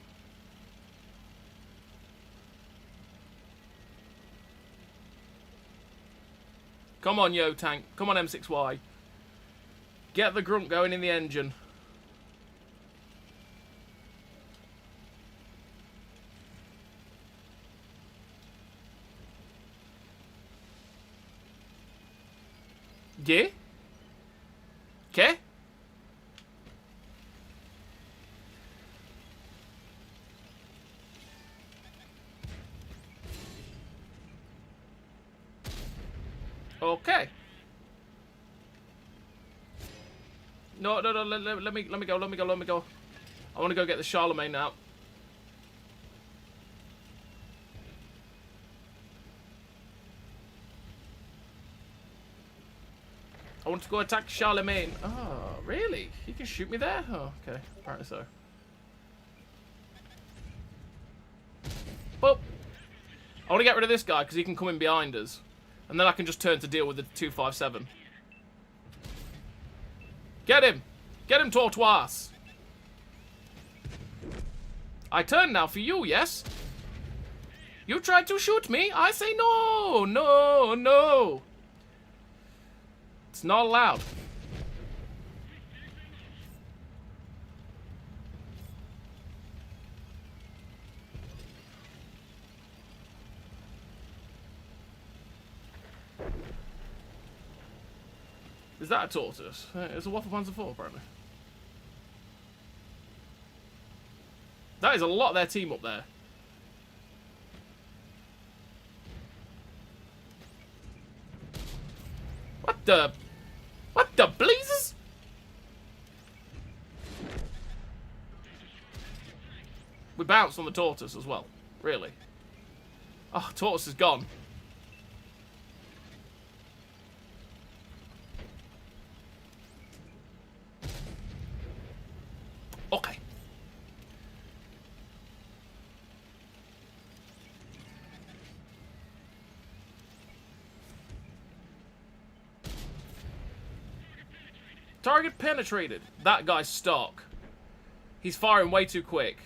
Come on, yo, tank. Come on, M6Y. Get the grunt going in the engine. Yeah? Okay? Okay. No, let me go. I want to go get the Charlemagne now. I want to go attack Charlemagne. Oh, really? He can shoot me there? Oh, okay. Apparently so. Well, I want to get rid of this guy because he can come in behind us. And then I can just turn to deal with the 257. Get him! Get him, Tortoise! I turn now for you, yes? You tried to shoot me? I say no! No, no! It's not allowed. Is that a tortoise? It's a Waffle-Panzer 4, apparently. That is a lot of their team up there. What the blazes? We bounced on the tortoise as well. Really? Oh, tortoise is gone. Okay. Target penetrated. That guy's stuck. He's firing way too quick.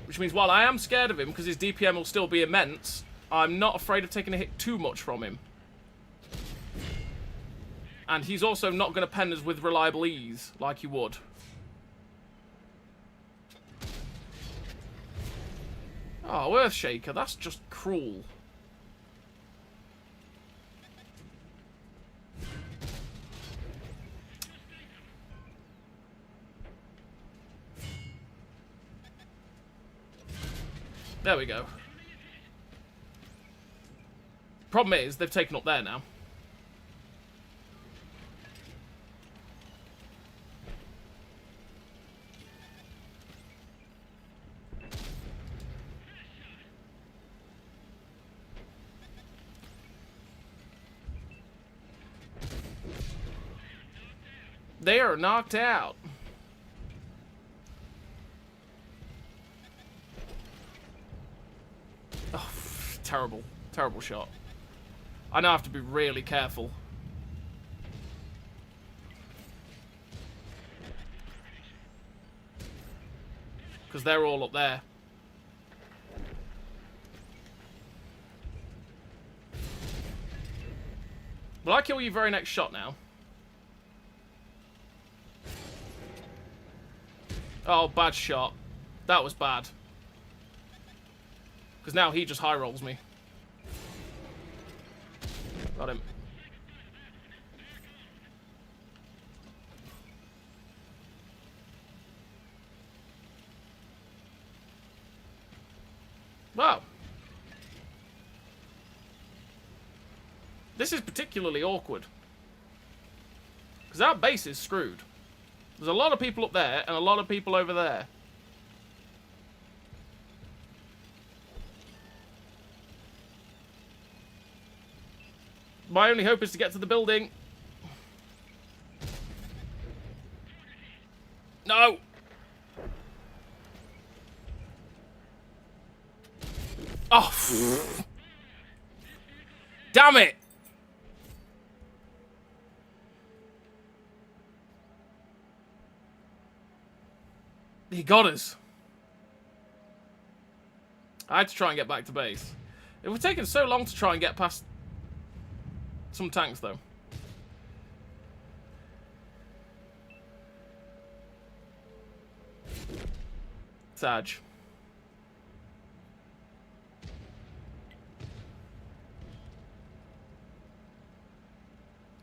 Which means while I am scared of him because his DPM will still be immense, I'm not afraid of taking a hit too much from him. And he's also not going to pen us with reliable ease like he would. Oh, Earthshaker, that's just cruel. There we go. Problem is, they've taken up there now. They are knocked out. terrible. Terrible shot. I now have to be really careful. Because they're all up there. Will I kill you very next shot now? Oh, bad shot. That was bad. Because now he just high rolls me. Got him. Wow. This is particularly awkward. Because our base is screwed. There's a lot of people up there and a lot of people over there. My only hope is to get to the building. No! Oh! Damn it! He got us. I had to try and get back to base. It would have taken so long to try and get past some tanks, though. Sag.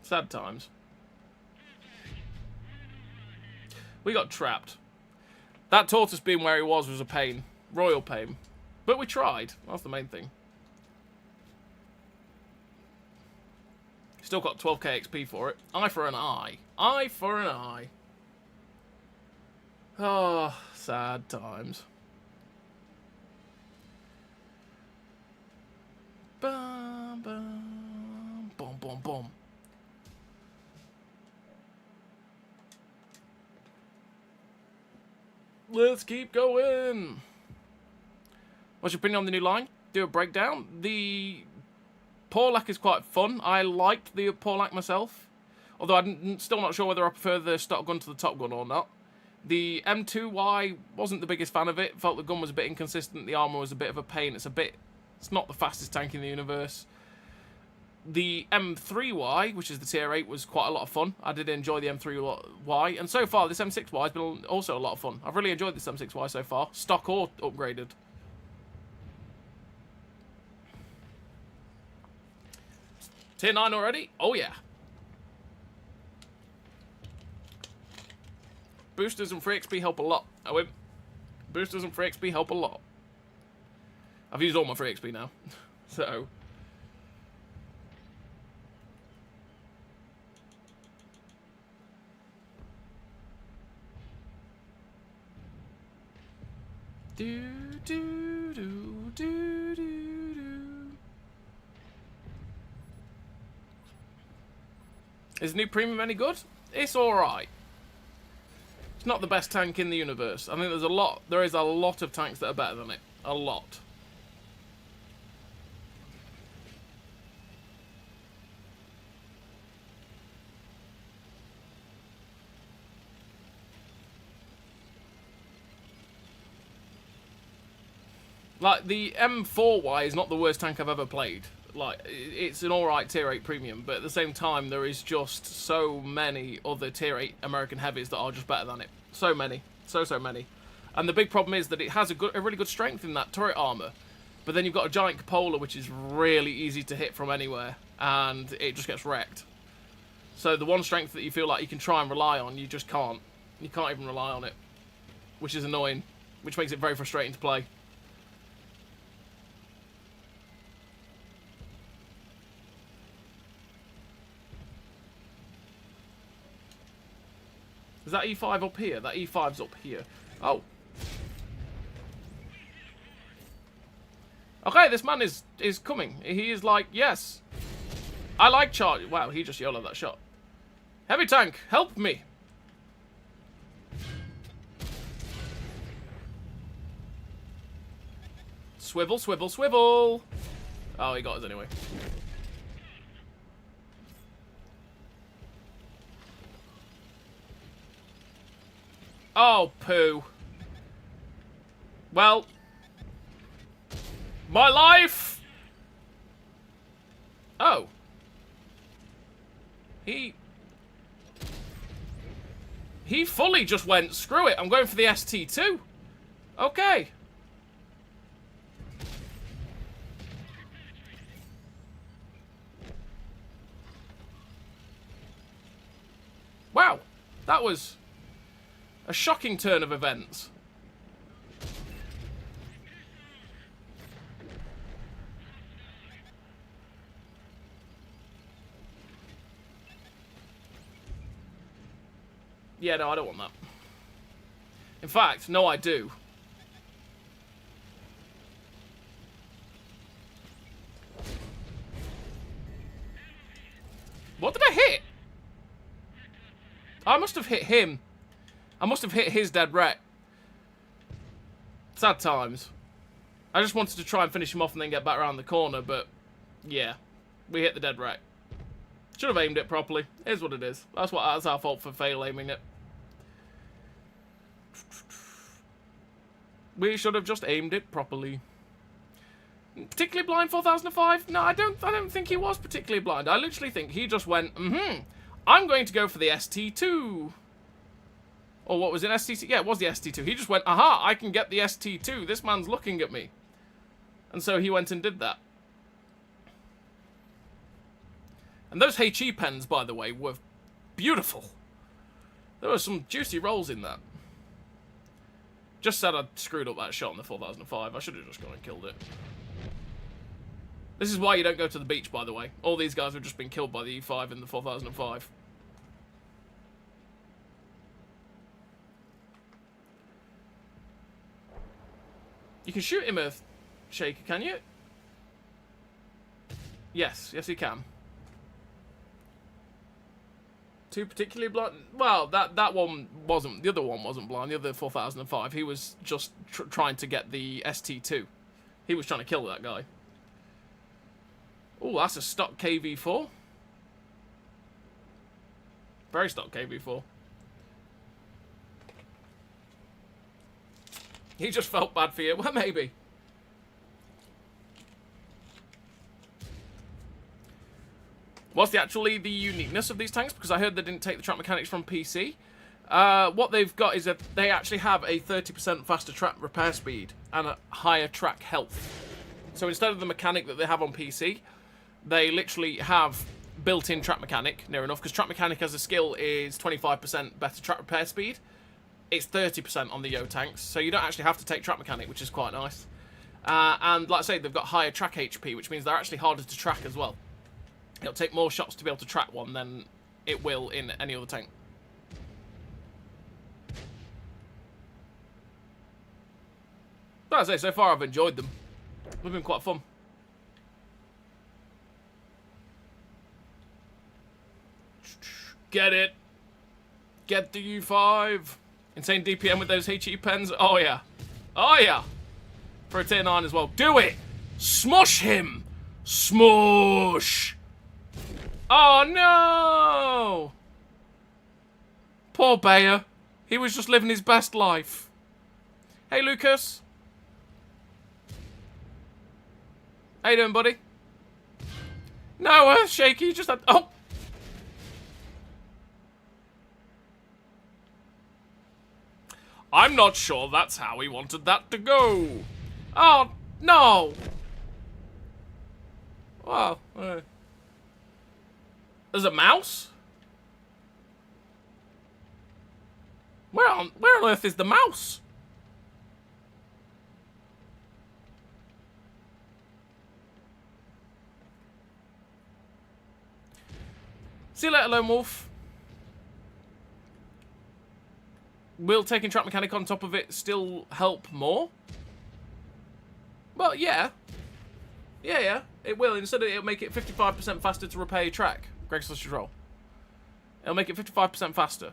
Sad times. We got trapped. That tortoise being where he was a pain. Royal pain. But we tried. That's the main thing. Still got 12k XP for it. Eye for an eye. Eye for an eye. Oh, sad times. Bum, bum, boom, boom, boom. Let's keep going. What's your opinion on the new line? Do a breakdown. The Porlac is quite fun. I liked the Porlac myself. Although I'm still not sure whether I prefer the stock gun to the top gun or not. The M2Y wasn't the biggest fan of it. Felt the gun was a bit inconsistent. The armor was a bit of a pain. It's not the fastest tank in the universe. The M3Y, which is the tier 8, was quite a lot of fun. I did enjoy the M3Y. And so far, this M6Y has been also a lot of fun. I've really enjoyed this M6Y so far. Stock or upgraded. Tier 9 already? Oh, yeah. Boosters and free XP help a lot. I win. Boosters and free XP help a lot. I've used all my free XP now. So... Do, do, do, do, do, do. Is the new premium any good? It's alright. It's not the best tank in the universe. I think there is a lot of tanks that are better than it. A lot. Like, the M4Y is not the worst tank I've ever played. Like, it's an alright tier 8 premium, but at the same time, there is just so many other tier 8 American heavies that are just better than it. So many. So many. And the big problem is that it has a really good strength in that turret armor. But then you've got a giant cupola, which is really easy to hit from anywhere, and it just gets wrecked. So the one strength that you feel like you can try and rely on, you just can't. You can't even rely on it. Which is annoying. Which makes it very frustrating to play. Is that E5 up here? That E5's up here. Oh. Okay, this man is coming. He is like, yes. I like charge. Wow, he just YOLO'd that shot. Heavy tank, help me. Swivel, swivel, swivel. Oh, he got us anyway. Oh, poo. Well. My life! Oh. He fully just went, screw it, I'm going for the ST2. Okay. Wow. That was a shocking turn of events. Yeah, no, I don't want that. In fact, no, I do. What did I hit? I must have hit him. I must have hit his dead wreck. Sad times. I just wanted to try and finish him off and then get back around the corner, but yeah, we hit the dead wreck. Should have aimed it properly. Here's what it is. That's our fault for fail aiming it. We should have just aimed it properly. Particularly blind 4005? No, I don't think he was particularly blind. I literally think he just went, I'm going to go for the ST2. Or what was it, ST2? Yeah, it was the ST2. He just went, aha, I can get the ST2. This man's looking at me. And so he went and did that. And those HE pens, by the way, were beautiful. There were some juicy rolls in that. Just said I screwed up that shot in the 4005. I should have just gone and killed it. This is why you don't go to the beach, by the way. All these guys have just been killed by the E5 in the 4005. You can shoot him, Earth Shaker, can you? Yes, yes, you can. Two particularly blind. Well, that one wasn't. The other one wasn't blind. The other 4005. He was just trying to get the ST2. He was trying to kill that guy. Oh, that's a stock KV4. Very stock KV4. He just felt bad for you. Well, maybe. What's actually the uniqueness of these tanks? Because I heard they didn't take the track mechanics from PC. What they've got is that they actually have a 30% faster track repair speed and a higher track health. So instead of the mechanic that they have on PC, they literally have built-in track mechanic, near enough, because track mechanic as a skill is 25% better track repair speed. It's 30% on the Yo tanks, so you don't actually have to take track mechanic, which is quite nice. And like I say, they've got higher track HP, which means they're actually harder to track as well. It'll take more shots to be able to track one than it will in any other tank. But as I say, so far I've enjoyed them. They've been quite fun. Get it. Get the U5. Insane DPM with those HE pens. Oh, yeah. Oh, yeah. For a tier 9 as well. Do it. Smush him. Smush. Oh, no. Poor Bayer. He was just living his best life. Hey, Lucas. How you doing, buddy? No, Shaky. You just had... Oh. I'm not sure that's how he wanted that to go. Oh, no. Wow. There's a mouse? Where on earth is the mouse? See you later, Lone Wolf. Will taking track mechanic on top of it still help more? Well, yeah. Yeah, it will. Instead, it'll make it 55% faster to repair your track. Greg's Sausage Roll. It'll make it 55% faster.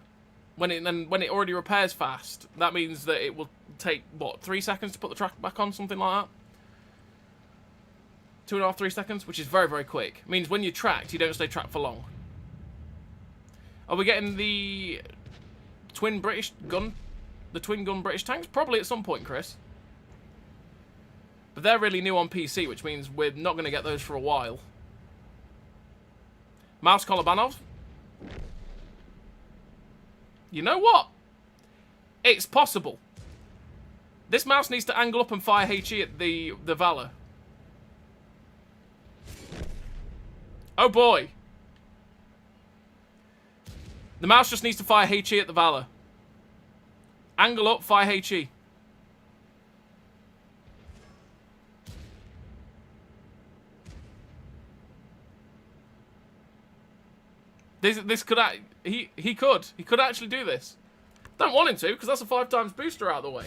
When it already repairs fast, that means that it will take, what, 3 seconds to put the track back on? Something like that? 2.5, 3 seconds, which is very, very quick. Means when you're tracked, you don't stay tracked for long. Are we getting the twin British gun? The twin gun British tanks? Probably at some point, Chris. But they're really new on PC, which means we're not going to get those for a while. Mouse Kolobanov. You know what? It's possible. This mouse needs to angle up and fire HE at the Valor. Oh boy. The mouse just needs to fire HE at the Valor. Angle up, fire HE. This could he could actually do this. Don't want him to, because that's a 5 times booster out of the way.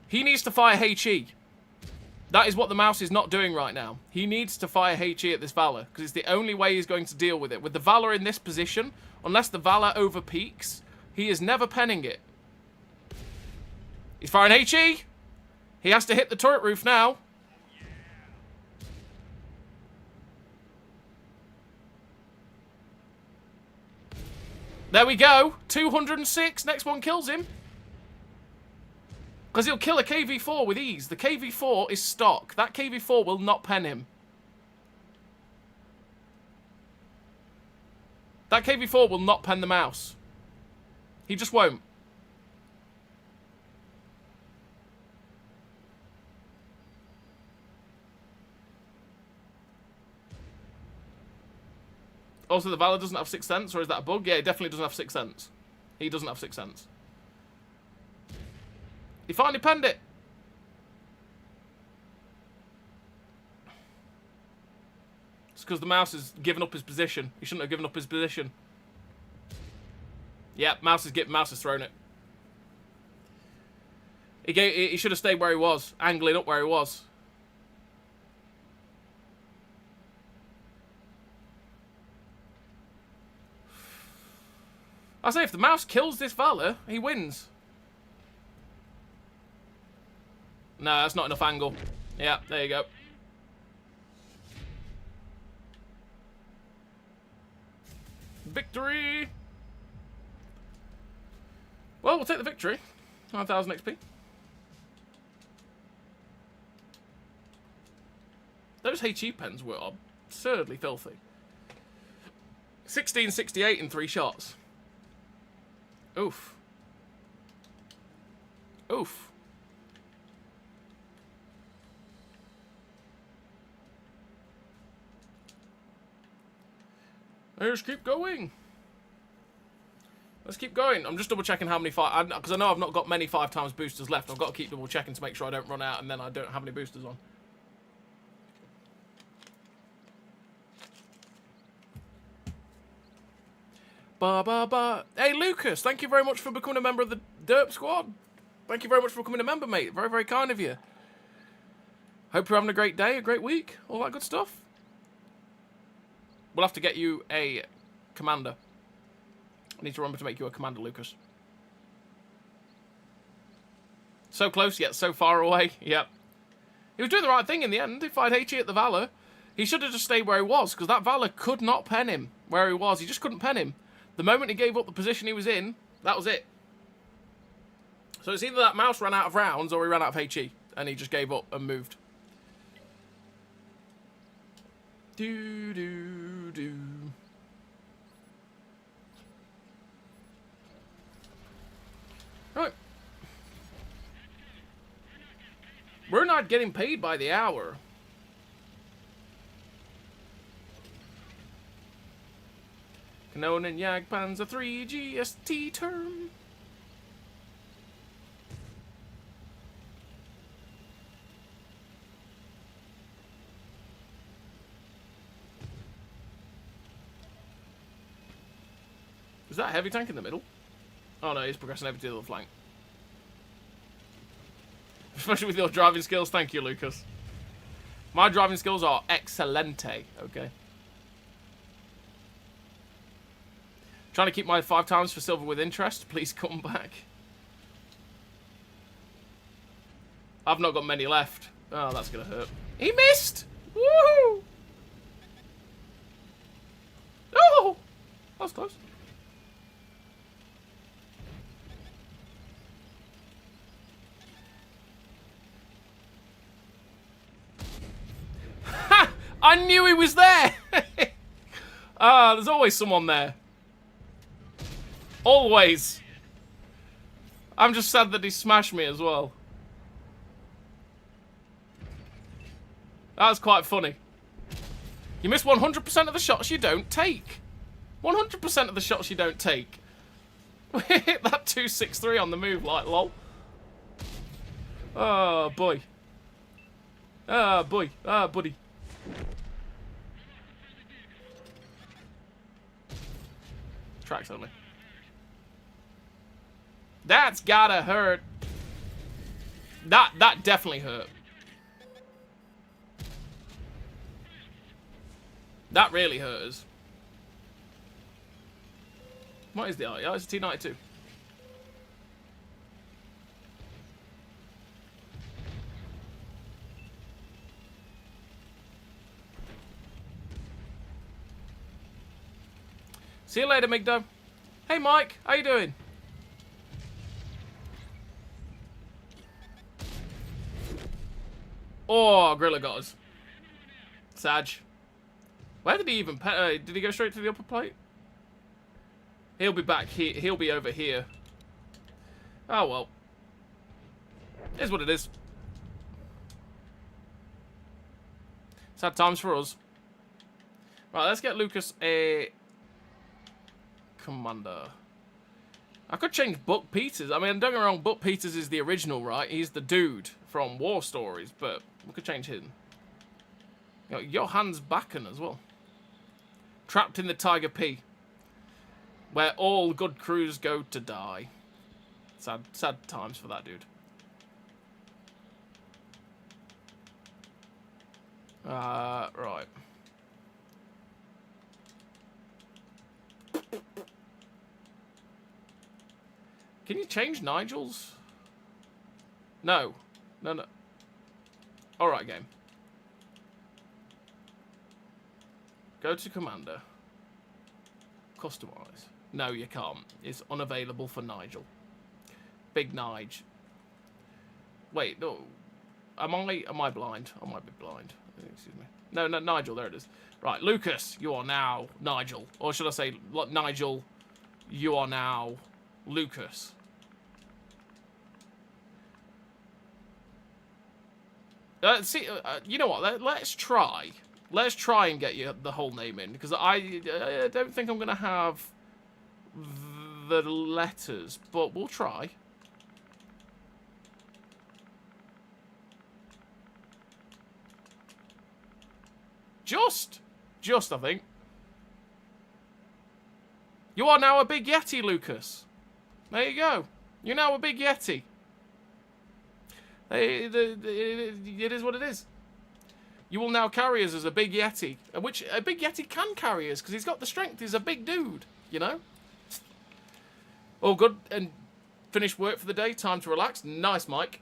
He needs to fire HE. That is what the mouse is not doing right now. He needs to fire HE at this Valor, because it's the only way he's going to deal with it. With the Valor in this position, unless the Valor over peaks, he is never penning it. He's firing HE. He has to hit the turret roof now. There we go. 206. Next one kills him. Because he'll kill a KV-4 with ease. The KV-4 is stock. That KV-4 will not pen him. That KV-4 will not pen the mouse. He just won't. Also, the Valor doesn't have 6th sense, or is that a bug? Yeah, he definitely doesn't have 6th sense. He doesn't have 6th sense. He finally penned it. It's because the mouse has given up his position. He shouldn't have given up his position. Yeah, mouse has thrown it. He should have stayed where he was, angling up where he was. I say, if the mouse kills this Valor, he wins. No, that's not enough angle. Yeah, there you go. Victory! Well, we'll take the victory. 9,000 XP. Those HE pens were absurdly filthy. 1668 in 3 shots. Oof. Oof. Let's keep going. Let's keep going. I'm just double checking how many because I know I've not got many 5 times boosters left. I've got to keep double checking to make sure I don't run out and then I don't have any boosters on. Hey, Lucas, thank you very much for becoming a member of the Derp squad. Thank you very much for becoming a member, mate. Very, very kind of you. Hope you're having a great day, a great week, all that good stuff. We'll have to get you a commander. I need to remember to make you a commander, Lucas. So close, yet so far away. Yep. He was doing the right thing in the end. If I'd HE at the Valor, he should have just stayed where he was, because that Valor could not pen him where he was. He just couldn't pen him. The moment he gave up the position he was in, that was it. So it's either that mouse ran out of rounds or he ran out of HE, and he just gave up and moved. Do. Right. We're not getting paid by the hour. Canon and Jagdpanzer 3 GST term. Is that a heavy tank in the middle? Oh no, he's progressing over to the other flank. Especially with your driving skills. Thank you, Lucas. My driving skills are excelente. Okay. Trying to keep my 5 times for silver with interest. Please come back. I've not got many left. Oh, that's going to hurt. He missed! Woohoo! Oh! That was close. Ha! I knew he was there! There's always someone there. Always. I'm just sad that he smashed me as well. That was quite funny. You miss 100% of the shots you don't take. 100% of the shots you don't take. We hit that 263 on the move, like, lol. Oh, boy. Ah, boy. Ah, buddy. Tracks only. That's gotta hurt. That definitely hurt. That really hurt us. What is the art? Oh, it's a T92. See you later, Migdo. Hey, Mike. How you doing? Oh, Gorilla got us. Sag. Where did he even... did he go straight to the upper plate? He'll be back here. He'll be over here. Oh, well. Here's what it is. Sad times for us. Right, let's get Lucas a... commander. I could change Buck Peters. I mean, don't get me wrong, Buck Peters is the original, right? He's the dude from War Stories, but we could change him. You know, Johannes Bakken as well. Trapped in the Tiger P, where all good crews go to die. Sad times for that dude. Right. Can you change Nigel's? No. No. Alright, game. Go to Commander. Customize. No, you can't. It's unavailable for Nigel. Big Nige. Wait, no. Am I blind? I might be blind. Excuse me. No, Nigel, there it is. Right, Lucas, you are now Nigel. Or should I say, Nigel, you are now Lucas. You know what? Let's try. Let's try and get you the whole name in, because I don't think I'm going to have the letters, but we'll try. Just, I think. You are now a big Yeti, Lucas. There you go. You're now a big Yeti. It is what it is. You will now carry us as a big Yeti. Which a big Yeti can carry us, because he's got the strength. He's a big dude, you know? All good. And finished work for the day. Time to relax. Nice, Mike.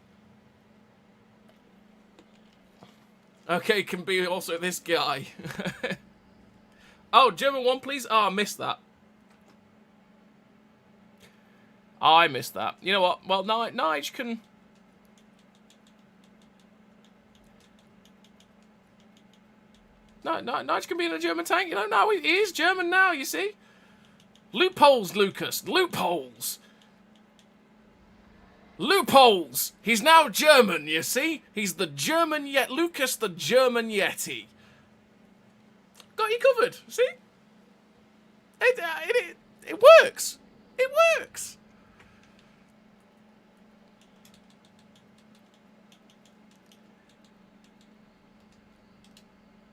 Okay, can be also this guy. Oh, German one, please. Oh, I missed that. I missed that. You know what? Well, Nige can... Nige can be in a German tank. You know, now he is German now, you see? Loopholes, Lucas. Loopholes. Loopholes! He's now German, you see? He's the German Yet Lucas, the German Yeti. Got you covered, see? It works. It works.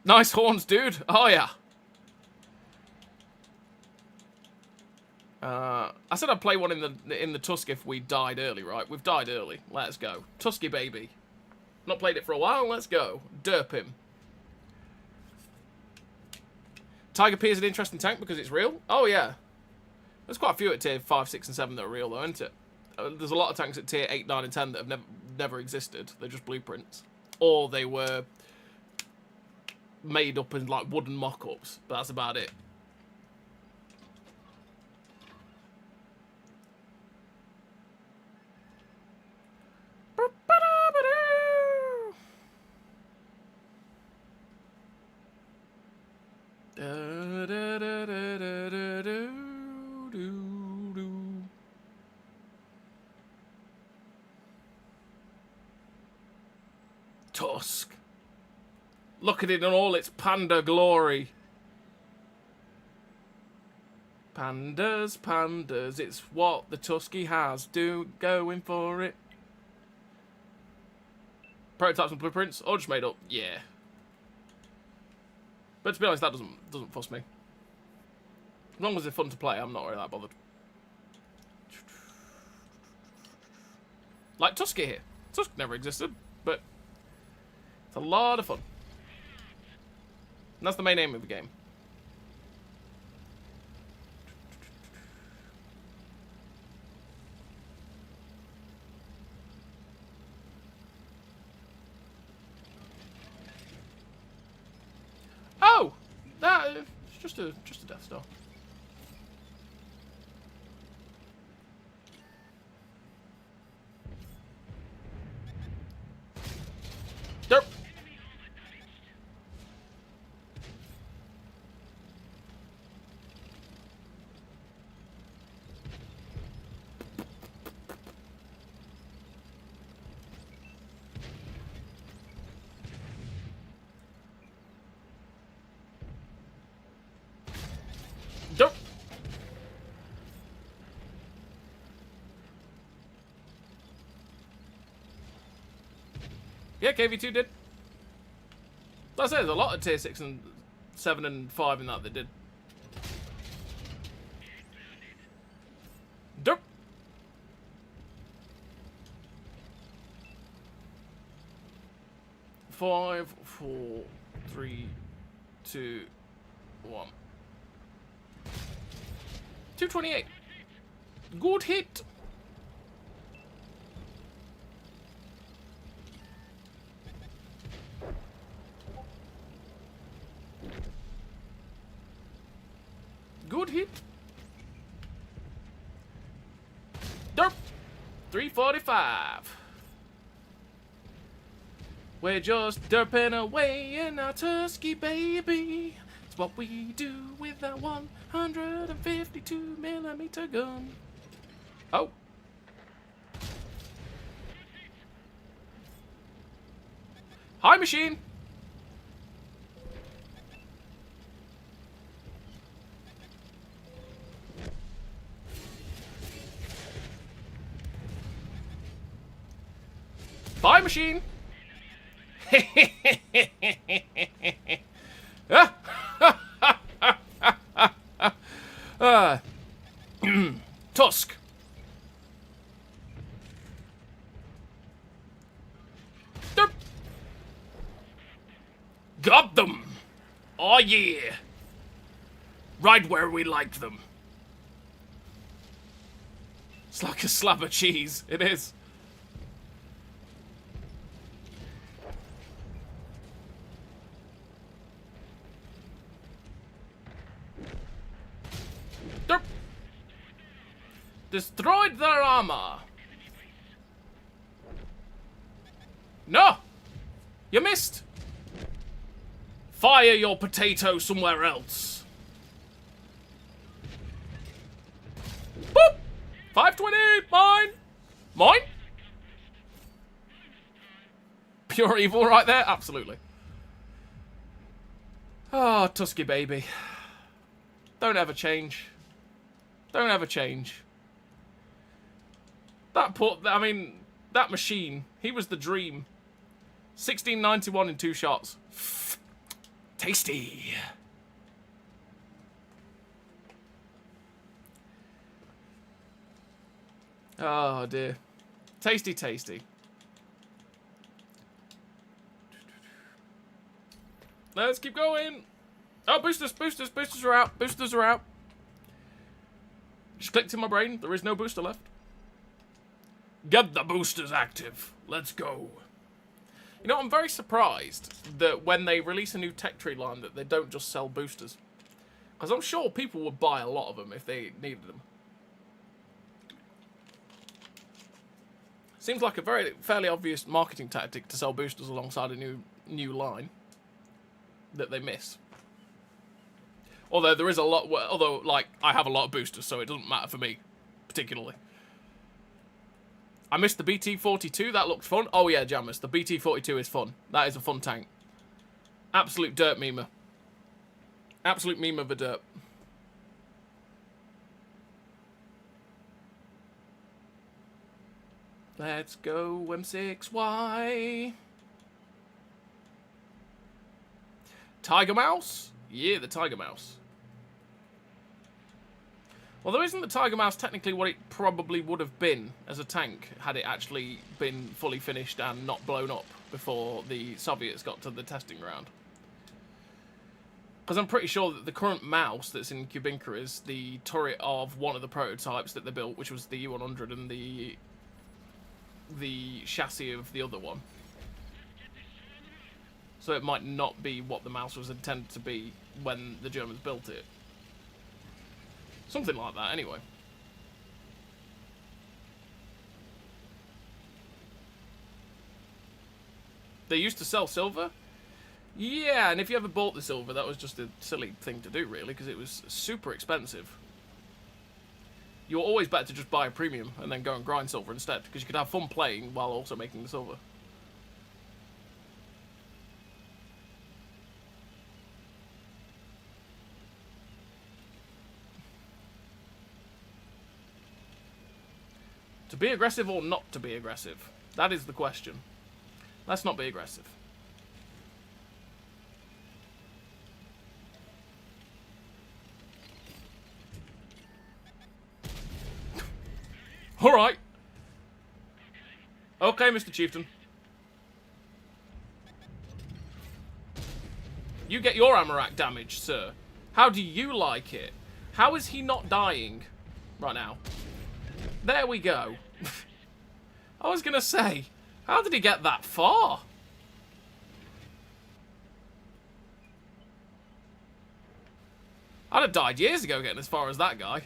Nice horns, dude. Oh, yeah. I said I'd play one in the Tusk if we died early, right? We've died early. Let's go. Tusky baby. Not played it for a while. Let's go. Derp him. Tiger P is an interesting tank because it's real. Oh, yeah. There's quite a few at tier 5, 6, and 7 that are real, though, isn't it? There's a lot of tanks at tier 8, 9, and 10 that have never existed. They're just blueprints. Or they were made up and like wooden mock-ups, but that's about it. Tusk. Look at it in all its panda glory. Pandas, pandas, it's what the Tusky has. Going for it. Prototypes and blueprints, all just made up. Yeah. But to be honest, that doesn't fuss me. As long as they're fun to play, I'm not really that bothered. Like Tusky here. Tusk never existed, but it's a lot of fun. And that's the main aim of the game. Oh! It's just a Death Star. Derp! Derp! Yeah, KV2 did. Like I say, there's a lot of tier 6 and 7 and 5 in that they did. Derp! Five, 4, 3, 2, 1. 228. Good hit. Good hit. Derp. 345. We're just derping away in our Tusky, baby. It's what we do with that 152mm gun. Oh. Hi, machine. Bye, machine. Tusk. Derp. Got them. Oh yeah. Right where we like them. It's like a slab of cheese. It is. Derp. Destroyed their armor. No! You missed! Fire your potato somewhere else. Boop! 520! Mine! Mine? Pure evil right there? Absolutely. Oh, Tusky baby. Don't ever change. Don't ever change. That machine, he was the dream. 1691 in 2 shots. Tasty. Oh dear. Tasty, tasty. Let's keep going. Oh, boosters, boosters, boosters are out. Boosters are out. Just clicked in my brain. There is no booster left. Get the boosters active. Let's go. You know, I'm very surprised that when they release a new tech tree line that they don't just sell boosters. Because I'm sure people would buy a lot of them if they needed them. Seems like a fairly obvious marketing tactic to sell boosters alongside a new line that they miss. Although there is a lot, like, I have a lot of boosters, so it doesn't matter for me, particularly. I missed the BT-42, that looked fun. Oh yeah, Jammers, the BT-42 is fun. That is a fun tank. Absolute Derp memer. Absolute meme of a Derp. Let's go M6Y. Tiger Mouse? Yeah, the Tiger Mouse. Although isn't the Tiger Mouse technically what it probably would have been as a tank had it actually been fully finished and not blown up before the Soviets got to the testing ground? Because I'm pretty sure that the current mouse that's in Kubinka is the turret of one of the prototypes that they built, which was the U-100, and the chassis of the other one. So it might not be what the mouse was intended to be when the Germans built it. Something like that, anyway. They used to sell silver? Yeah, and if you ever bought the silver, that was just a silly thing to do, really, because it was super expensive. You're always better to just buy a premium and then go and grind silver instead, because you could have fun playing while also making the silver. To be aggressive or not to be aggressive? That is the question. Let's not be aggressive. Alright. Okay, Mr. Chieftain. You get your Amarak damaged, sir. How do you like it? How is he not dying right now? There we go. I was gonna say, how did he get that far? I'd have died years ago getting as far as that guy.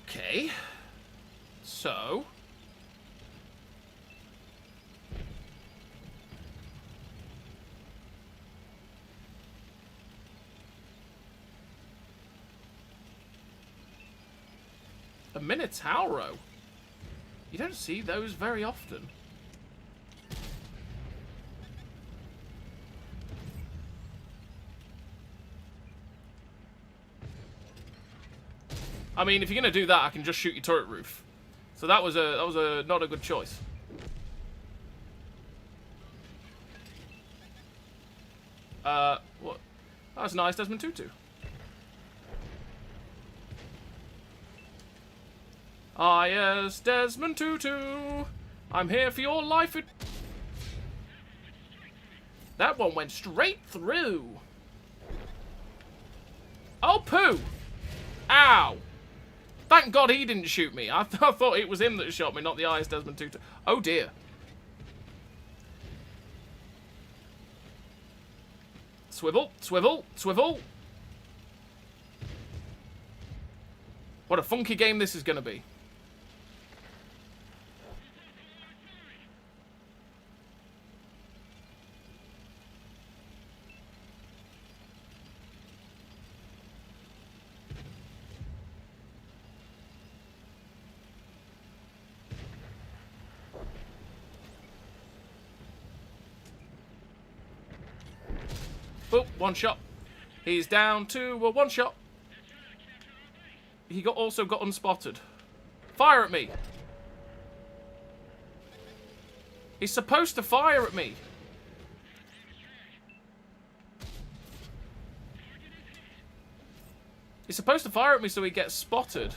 Okay. So... a Minotauro. You don't see those very often. I mean, if you're gonna do that, I can just shoot your turret roof. So that was a not a good choice. What? That's nice, Desmond Tutu. Ah, yes, Desmond Tutu. I'm here for your life. That one went straight through. Oh, poo. Ow. Thank God he didn't shoot me. I thought it was him that shot me, not the IS Desmond Tutu. Oh, dear. Swivel, swivel, swivel. What a funky game this is going to be. Oh, one shot. He's down to a one shot. He also got unspotted. Fire at me. He's supposed to fire at me. He's supposed to fire at me so he gets spotted.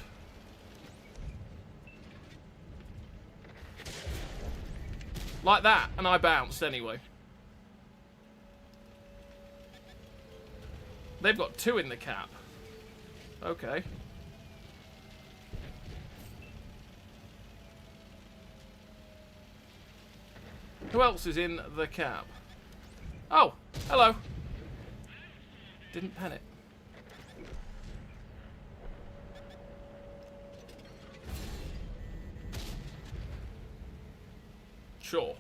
Like that, and I bounced anyway. They've got 2 in the cap. Okay. Who else is in the cap? Oh, hello. Didn't pen it. Sure.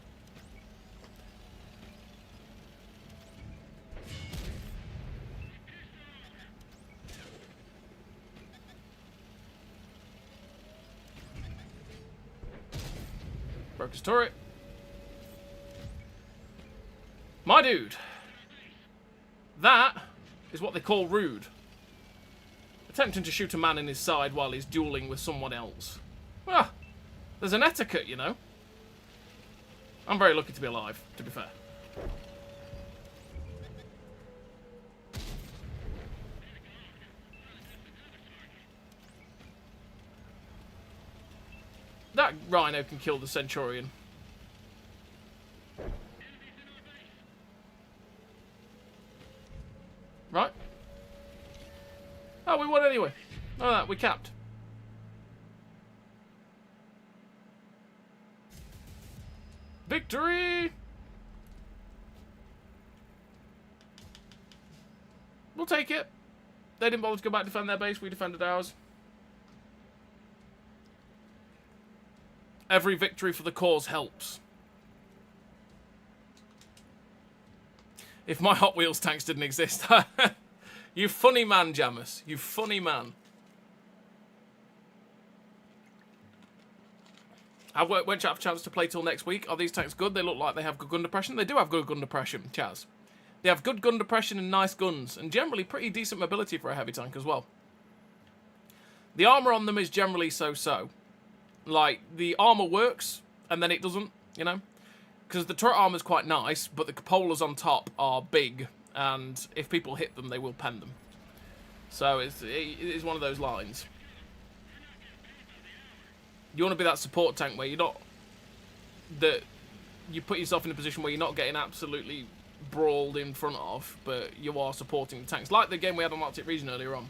Broke his turret. My dude. That is what they call rude. Attempting to shoot a man in his side while he's dueling with someone else. Well, there's an etiquette, you know. I'm very lucky to be alive, to be fair. That rhino can kill the Centurion. Right. Oh, we won anyway. Oh, that we capped. Victory! We'll take it. They didn't bother to go back and defend their base. We defended ours. Every victory for the cause helps. If my Hot Wheels tanks didn't exist. You funny man, Jamus. You funny man. I won't have a chance to play till next week. Are these tanks good? They look like they have good gun depression. They do have good gun depression, Chaz. They have good gun depression and nice guns. And generally pretty decent mobility for a heavy tank as well. The armour on them is generally so-so. Like, the armour works, and then it doesn't, you know? Because the turret armour is quite nice, but the cupolas on top are big. And if people hit them, they will pen them. So it is one of those lines. You want to be that support tank where you're not... that you put yourself in a position where you're not getting absolutely brawled in front of, but you are supporting the tanks. Like the game we had on Arctic Region earlier on,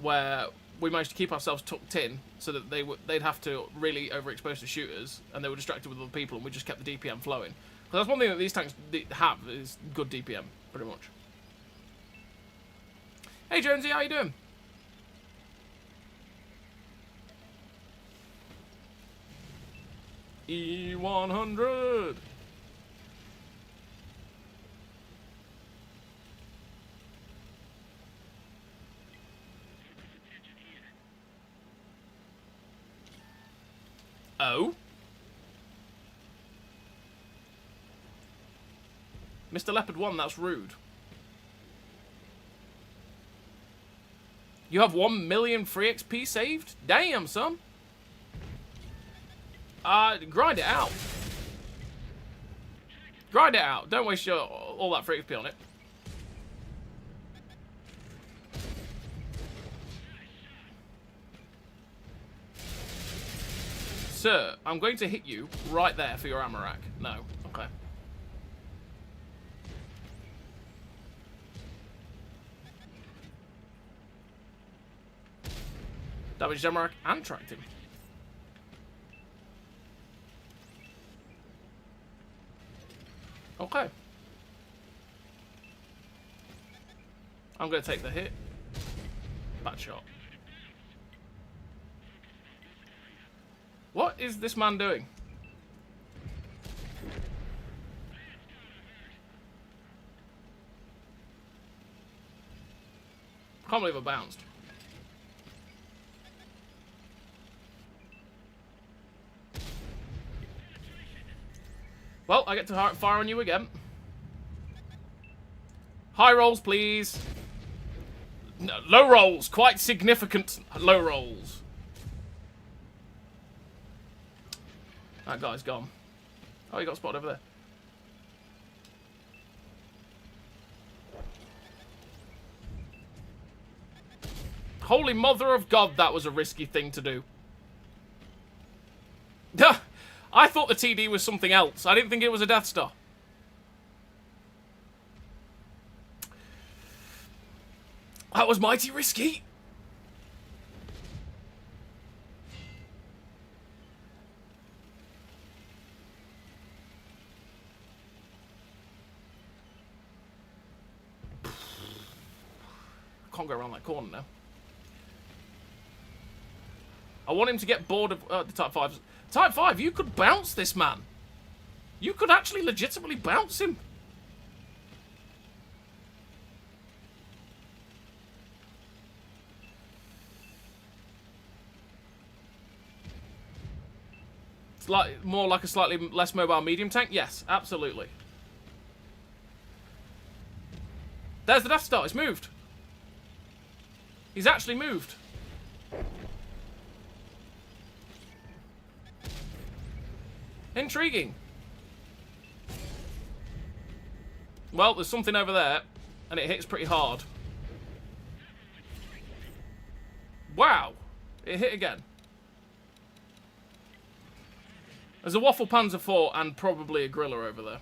where we managed to keep ourselves tucked in so that they'd have to really overexpose the shooters, and they were distracted with other people, and we just kept the DPM flowing. Because that's one thing that these tanks have, is good DPM, pretty much. Hey Jonesy, how you doing? E100! Oh? Mr. Leopard 1, that's rude. You have 1 million free XP saved? Damn, son. Grind it out. Grind it out. Don't waste all that free XP on it. Sir, I'm going to hit you right there for your ammo rack. No. Okay. Damaged ammo rack and tracked him. Okay. I'm going to take the hit. Bad shot. What is this man doing? Can't believe I bounced. Well, I get to fire on you again. High rolls, please. No, low rolls. Quite significant low rolls. That guy's gone. Oh, he got spotted over there. Holy mother of God, that was a risky thing to do. I thought the TD was something else. I didn't think it was a Death Star. That was mighty risky. Can't go around that corner now. I want him to get bored of the Type 5s. Type 5, you could bounce this man. You could actually legitimately bounce him. It's like more like a slightly less mobile medium tank. Yes, absolutely. There's the Death Star. It's moved. He's actually moved. Intriguing. Well, there's something over there, and it hits pretty hard. Wow. It hit again. There's a Waffle Panzer IV and probably a Griller over there.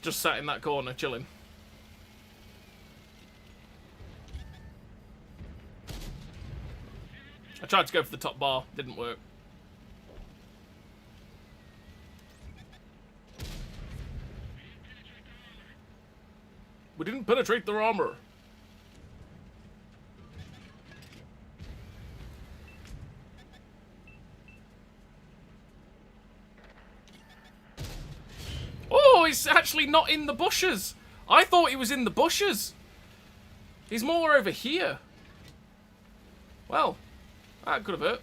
Just sat in that corner, chilling. I tried to go for the top bar, didn't work. We didn't penetrate their armor. Oh, he's actually not in the bushes. I thought he was in the bushes. He's more over here. Well, that could have hurt.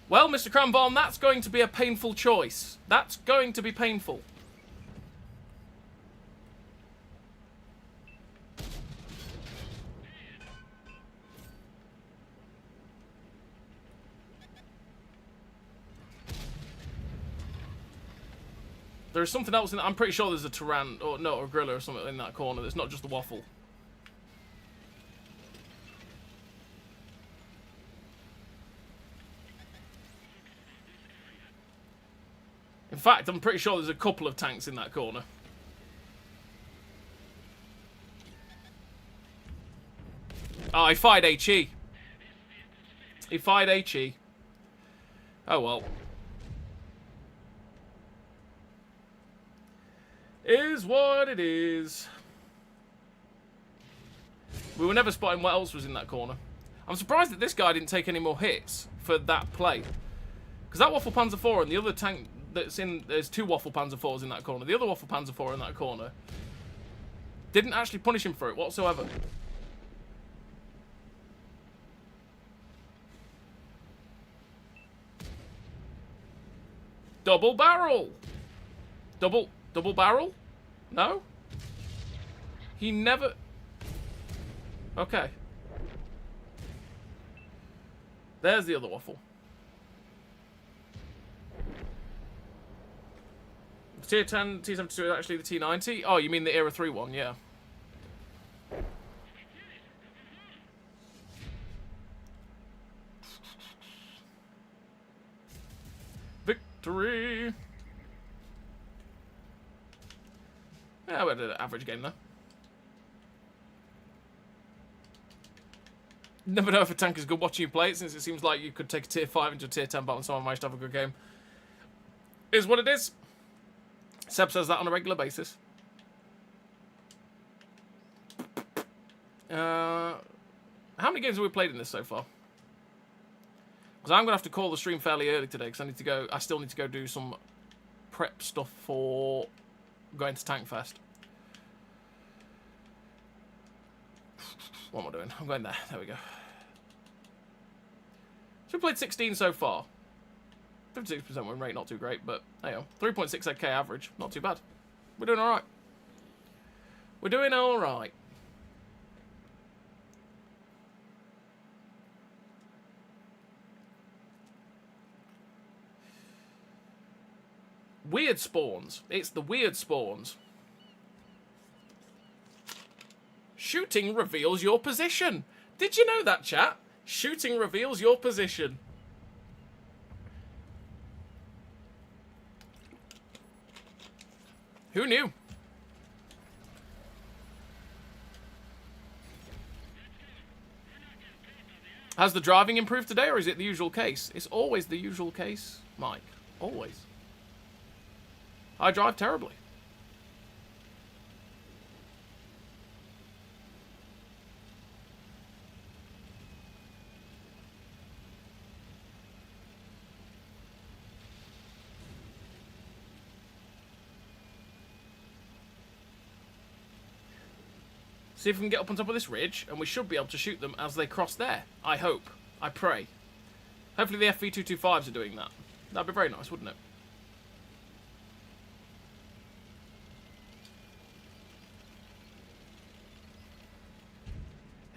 Well, Mr. Cranborn, that's going to be a painful choice. That's going to be painful. There's something else in that. I'm pretty sure there's a Tyran, or no, a Griller or something in that corner. It's not just the Waffle. In fact, I'm pretty sure there's a couple of tanks in that corner. Oh, he fired HE. He fired HE. Oh well. Is what it is. We were never spotting what else was in that corner. I'm surprised that this guy didn't take any more hits for that play. Because that Waffle Panzer IV and the other tank that's in... There's two Waffle Panzer IVs in that corner. The other Waffle Panzer IV in that corner didn't actually punish him for it whatsoever. Double barrel! Double barrel? No? He never... Okay. There's the other Waffle. The Tier 10 T-72 is actually the T-90? Oh, you mean the Era 3 one, yeah. Victory! Yeah, we had an average game there. Never know if a tank is good watching you play it, since it seems like you could take a Tier 5 into a Tier 10 battle and someone managed to have a good game. Is what it is. Seb says that on a regular basis. How many games have we played in this so far? Because I'm going to have to call the stream fairly early today, because I still need to go do some prep stuff for going to Tank Fest. What am I doing? I'm going there. There we go. So we played 16 so far. 56% win rate, not too great, but hey, 3.68k average, not too bad. We're doing alright. We're doing alright. Weird spawns. It's the weird spawns. Shooting reveals your position. Did you know that, chat? Shooting reveals your position. Who knew? Has the driving improved today, or is it the usual case? It's always the usual case, Mike. Always. I drive terribly. See if we can get up on top of this ridge, and we should be able to shoot them as they cross there. I hope. I pray. Hopefully the FV225s are doing that. That'd be very nice, wouldn't it?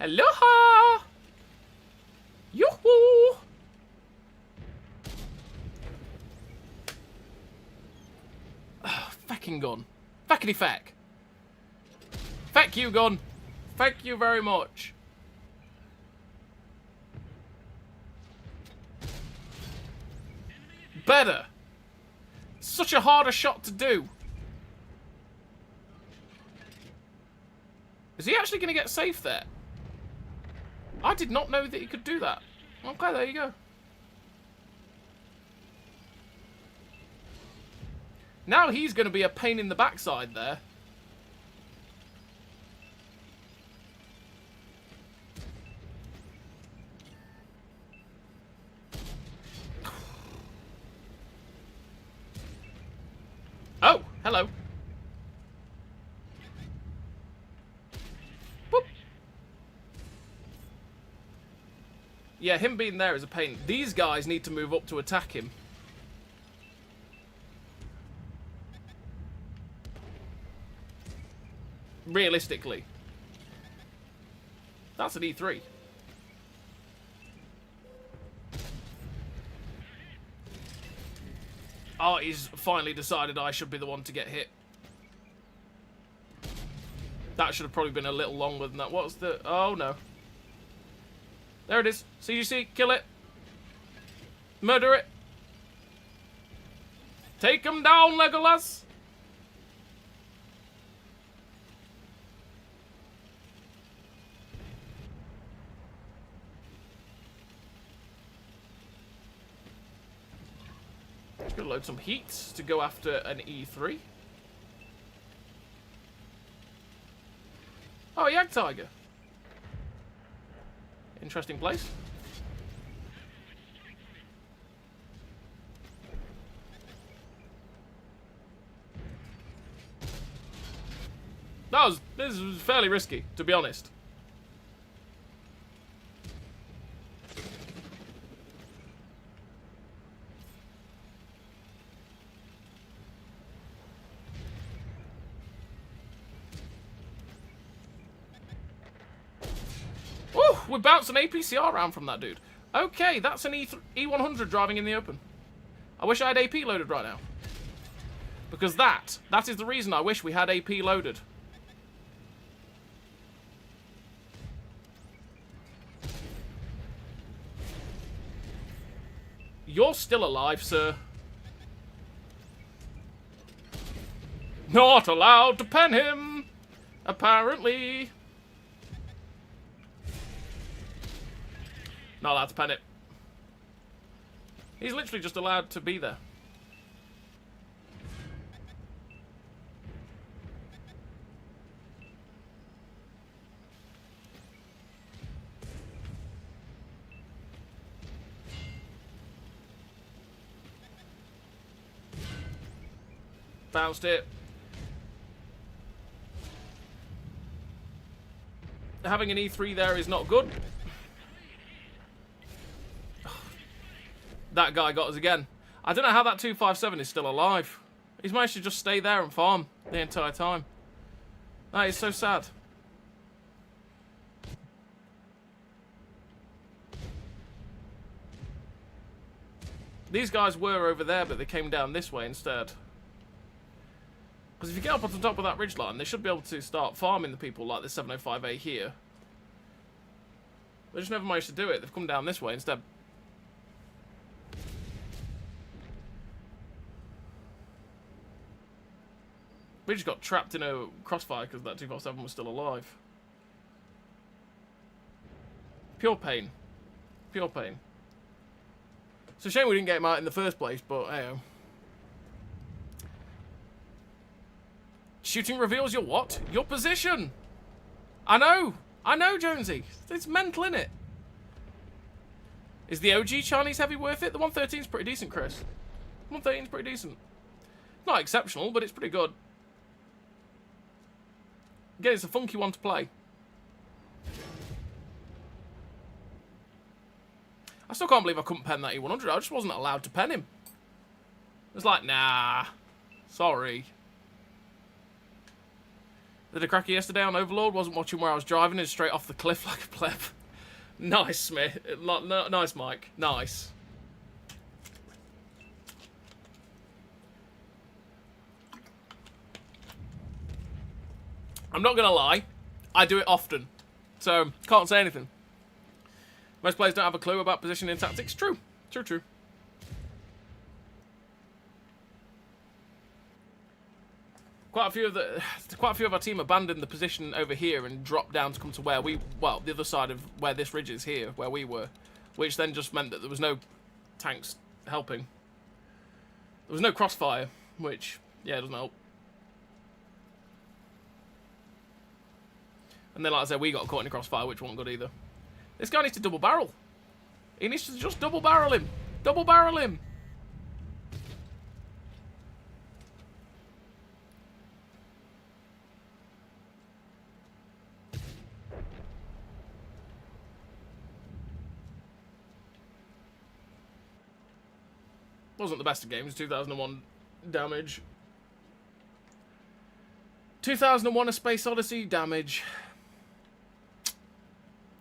Aloha! Yoo-hoo! Fucking gun. Fuckity feck. Feck you, gun. Thank you very much. Better. Such a harder shot to do. Is he actually going to get safe there? I did not know that he could do that. Okay, there you go. Now he's going to be a pain in the backside there. Oh, hello. Boop. Yeah, him being there is a pain. These guys need to move up to attack him. Realistically. That's an E3. Oh, he's finally decided I should be the one to get hit. That should have probably been a little longer than that. What's the... Oh, no. There it is. CGC, kill it. Murder it. Take him down, Legolas. Gonna load some heat to go after an E3. Oh, Yag Tiger. Interesting place. This was fairly risky, to be honest. We bounced an APCR round from that dude. Okay, that's an E100 driving in the open. I wish I had AP loaded right now. Because that is the reason I wish we had AP loaded. You're still alive, sir. Not allowed to pen him, apparently. Not allowed to pen it. He's literally just allowed to be there. Bounced it. Having an E3 there is not good. That guy got us again. I don't know how that 257 is still alive. He's managed to just stay there and farm the entire time. That is so sad. These guys were over there, but they came down this way instead. Because if you get up on the top of that ridgeline, they should be able to start farming the people like the 705A here. They just never managed to do it. They've come down this way instead. We just got trapped in a crossfire because that 247 was still alive. Pure pain. Pure pain. It's a shame we didn't get him out in the first place, but hey. Shooting reveals your what? Your position! I know, Jonesy. It's mental, innit? Is the OG Chinese heavy worth it? The 113 is pretty decent, Chris. 113 is pretty decent. Not exceptional, but it's pretty good. Again, it's a funky one to play. I still can't believe I couldn't pen that E100. I just wasn't allowed to pen him. It was like, nah. Sorry. Did a cracky yesterday on Overlord. Wasn't watching where I was driving. It's straight off the cliff like a pleb. Nice, Smith. Nice, Mike. Nice. I'm not going to lie. I do it often. So, can't say anything. Most players don't have a clue about positioning and tactics. True. True, true. Quite a few of our team abandoned the position over here and dropped down to come to where we, well, the other side of where this ridge is here, where we were, which then just meant that there was no tanks helping. There was no crossfire, which, yeah, doesn't help. And then, like I said, we got caught in a crossfire, which wasn't good either. This guy needs to double barrel. He needs to just double barrel him. Double barrel him. Wasn't the best of games. 2001 damage. 2001 A Space Odyssey damage.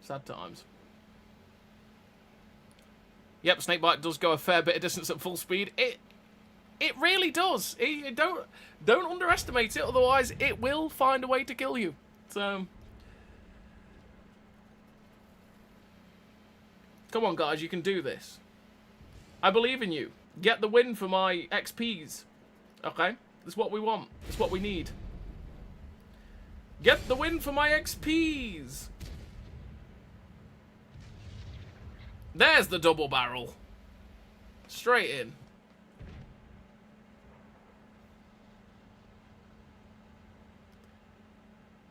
Sad times. Yep, Snakebite does go a fair bit of distance at full speed. It really does. Don't underestimate it, otherwise it will find a way to kill you. So come on, guys, you can do this. I believe in you. Get the win for my XPs. Okay? That's what we want. That's what we need. Get the win for my XPs. There's the double barrel. Straight in.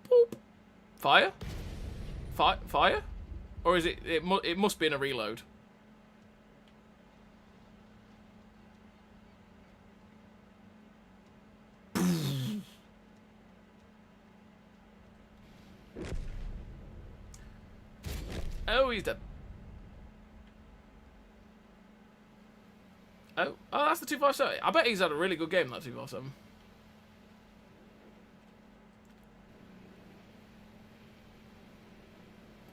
Boop. Fire? Fire? Or is it... It must be in a reload. Oh, he's dead. Oh, that's the 257. I bet he's had a really good game, that 257.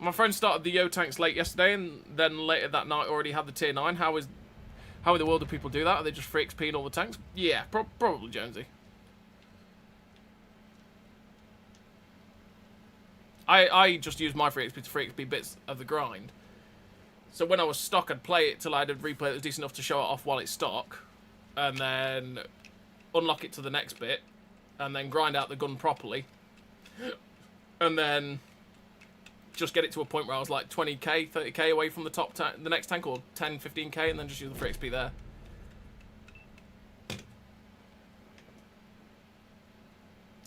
My friend started the Yo tanks late yesterday, and then later that night already had the tier 9. How in the world do people do that? Are they just free XP in all the tanks? Yeah, probably Jonesy. I just used my free XP to free XP bits of the grind. So when I was stock, I'd play it till I had a replay that was decent enough to show it off while it's stock, and then unlock it to the next bit, and then grind out the gun properly, and then just get it to a point where I was like 20k, 30k away from the next tank, or 10, 15k, and then just use the free XP there.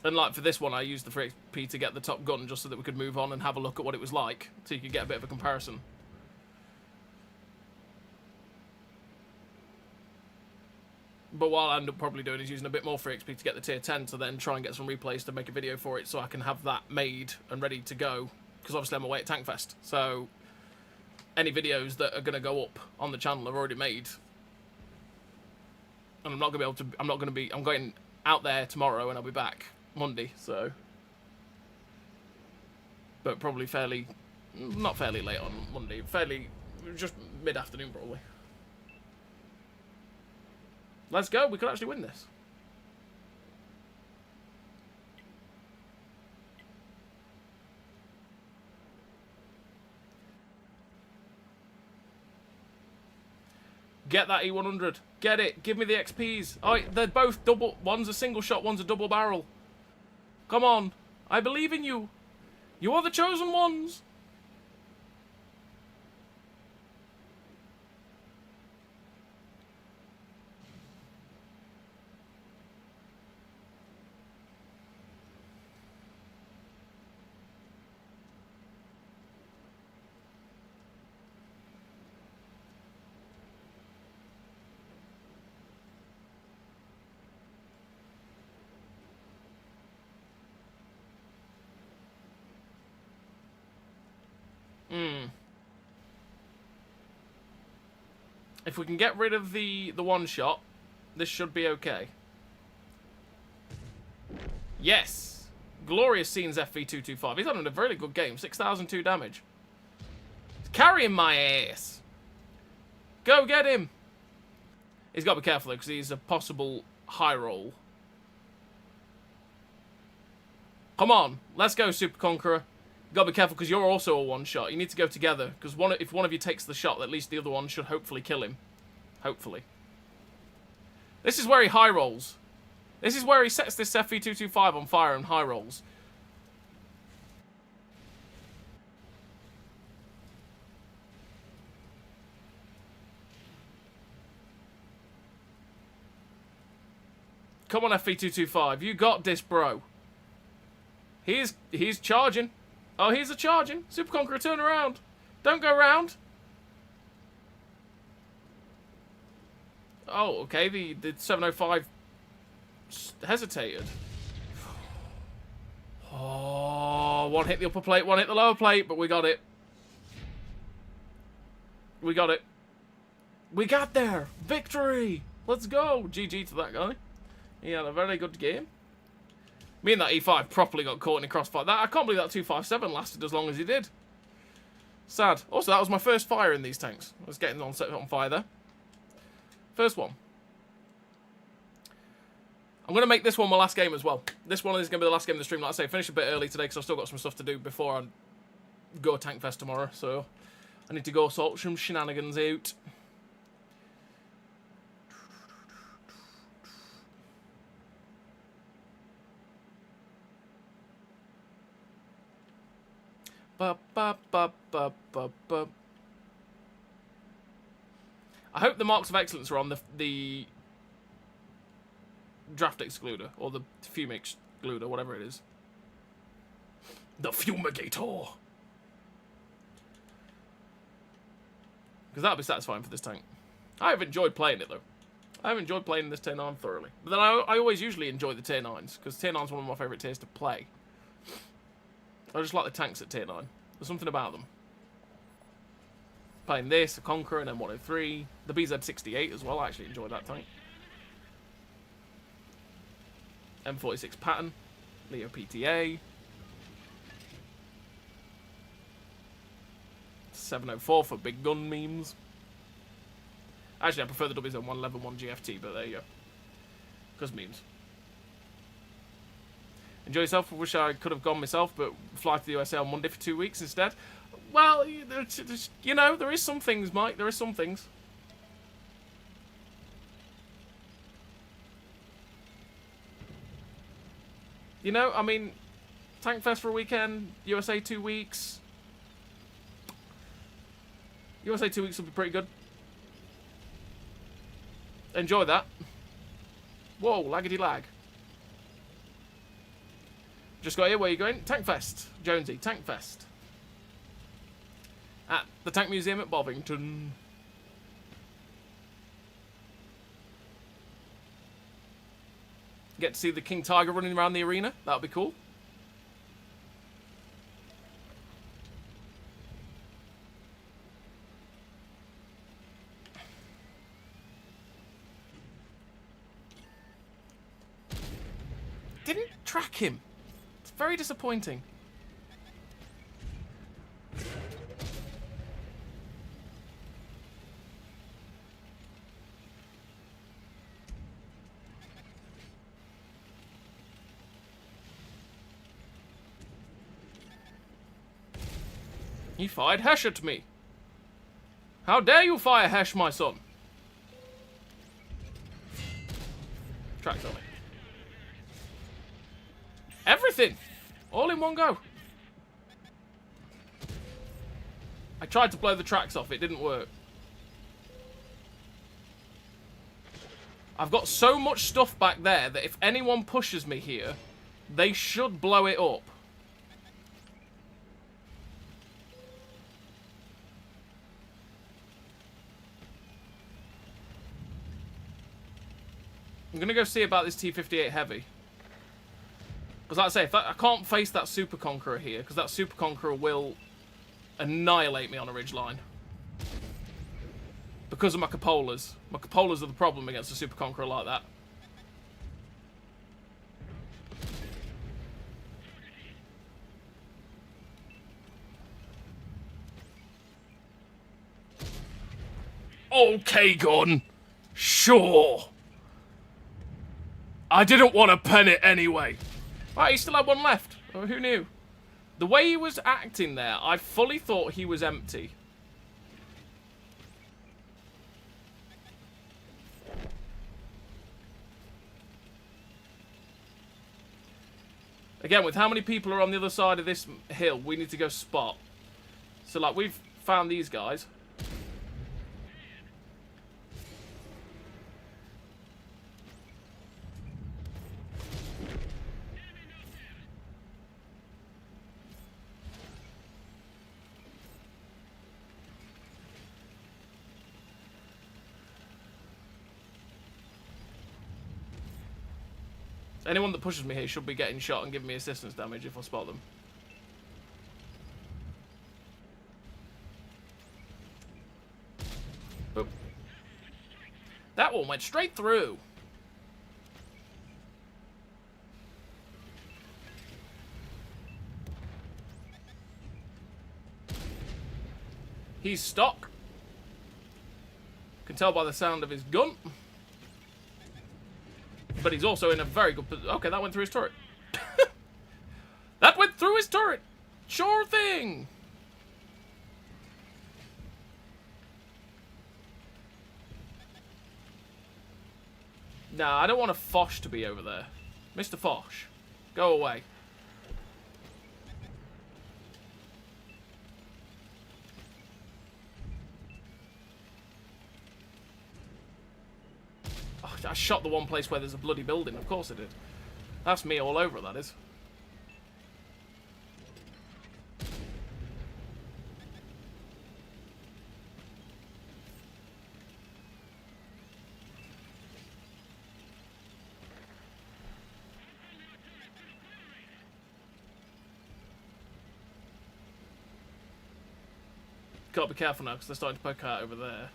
And like for this one, I used the free XP to get the top gun just so that we could move on and have a look at what it was like, so you could get a bit of a comparison. But what I'll end up probably doing is using a bit more free XP to get the tier 10 to then try and get some replays to make a video for it so I can have that made and ready to go. Because obviously I'm away at Tankfest. So any videos that are going to go up on the channel are already made. And I'm not going to be able to... I'm going out there tomorrow and I'll be back Monday, so... But probably fairly... Not fairly late on Monday. Fairly... Just mid-afternoon, probably. Let's go. We could actually win this. Get that E100. Get it. Give me the XPs. Oh, they're both double. One's a single shot, one's a double barrel. Come on. I believe in you. You are the chosen ones. If we can get rid of the one shot, this should be okay. Yes! Glorious Scenes FV225. He's having a very good game. 6,002 damage. He's carrying my ass. Go get him! He's got to be careful though, because he's a possible high roll. Come on, let's go, Super Conqueror. You gotta be careful because you're also a one-shot. You need to go together because if one of you takes the shot, at least the other one should hopefully kill him. Hopefully. This is where he high rolls. This is where he sets this FV225 on fire and high rolls. Come on, FV225. You got this, bro. He's charging. Oh, he's a charging. Super Conqueror, turn around. Don't go round. Oh, okay. The 705 hesitated. Oh, one hit the upper plate, one hit the lower plate, but we got it. We got it. We got there. Victory. Let's go. GG to that guy. He had a very good game. Me and that E5 properly got caught in a crossfire. I can't believe that 257 lasted as long as he did. Sad. Also, that was my first fire in these tanks. I was getting set on fire there. First one. I'm going to make this one my last game as well. This one is going to be the last game of the stream. Like I say, finish a bit early today because I've still got some stuff to do before I go Tank Fest tomorrow. So I need to go sort some shenanigans out. Ba, ba, ba, ba, ba, ba. I hope the marks of excellence are on the draft excluder or the fume excluder, whatever it is. The fumigator. Because that'll be satisfying for this tank. I have enjoyed playing it though. I have enjoyed playing this tier 9 thoroughly. But then I always usually enjoy the tier 9s because tier 9's one of my favourite tiers to play. I just like the tanks at tier 9. There's something about them. Playing this, a Conqueror, and M103. The BZ68 as well. I actually enjoy that tank. M46 Patton. Leo PTA. 704 for big gun memes. Actually, I prefer the WZ111 GFT, but there you go. Because memes. Enjoy yourself. I wish I could have gone myself, but fly to the USA on Monday for 2 weeks instead. Well, you know, there is some things, Mike. There is some things. You know, I mean, Tank Fest for a weekend, USA 2 weeks. USA 2 weeks will be pretty good. Enjoy that. Whoa, laggity lag. Just got here, where are you going? Tank Fest. Jonesy, Tank Fest. At the Tank Museum at Bovington. Get to see the King Tiger running around the arena. That'll be cool. Didn't track him. It's very disappointing. He fired Hesh at me. How dare you fire Hesh, my son? Tracks on me. Everything! All in one go. I tried to blow the tracks off. It didn't work. I've got so much stuff back there that if anyone pushes me here, they should blow it up. I'm going to go see about this T-58 Heavy. Because like I say, if I can't face that Super Conqueror here, because that Super Conqueror will annihilate me on a ridgeline. Because of my cupolas. My cupolas are the problem against a Super Conqueror like that. Okay, gun. Sure. I didn't want to pen it anyway. Right, he still had one left. Oh, who knew? The way he was acting there, I fully thought he was empty. Again, with how many people are on the other side of this hill, we need to go spot. So, like, we've found these guys. Anyone that pushes me here should be getting shot and giving me assistance damage if I spot them. Boop. That one went straight through. He's stock. Can tell by the sound of his gun. But he's also in a very good position. Okay, that went through his turret. That went through his turret. Sure thing. Nah, I don't want a Foch to be over there. Mr. Foch, go away. I shot the one place where there's a bloody building. Of course I did. That's me all over it, that is. Gotta be careful now because they're starting to poke out over there.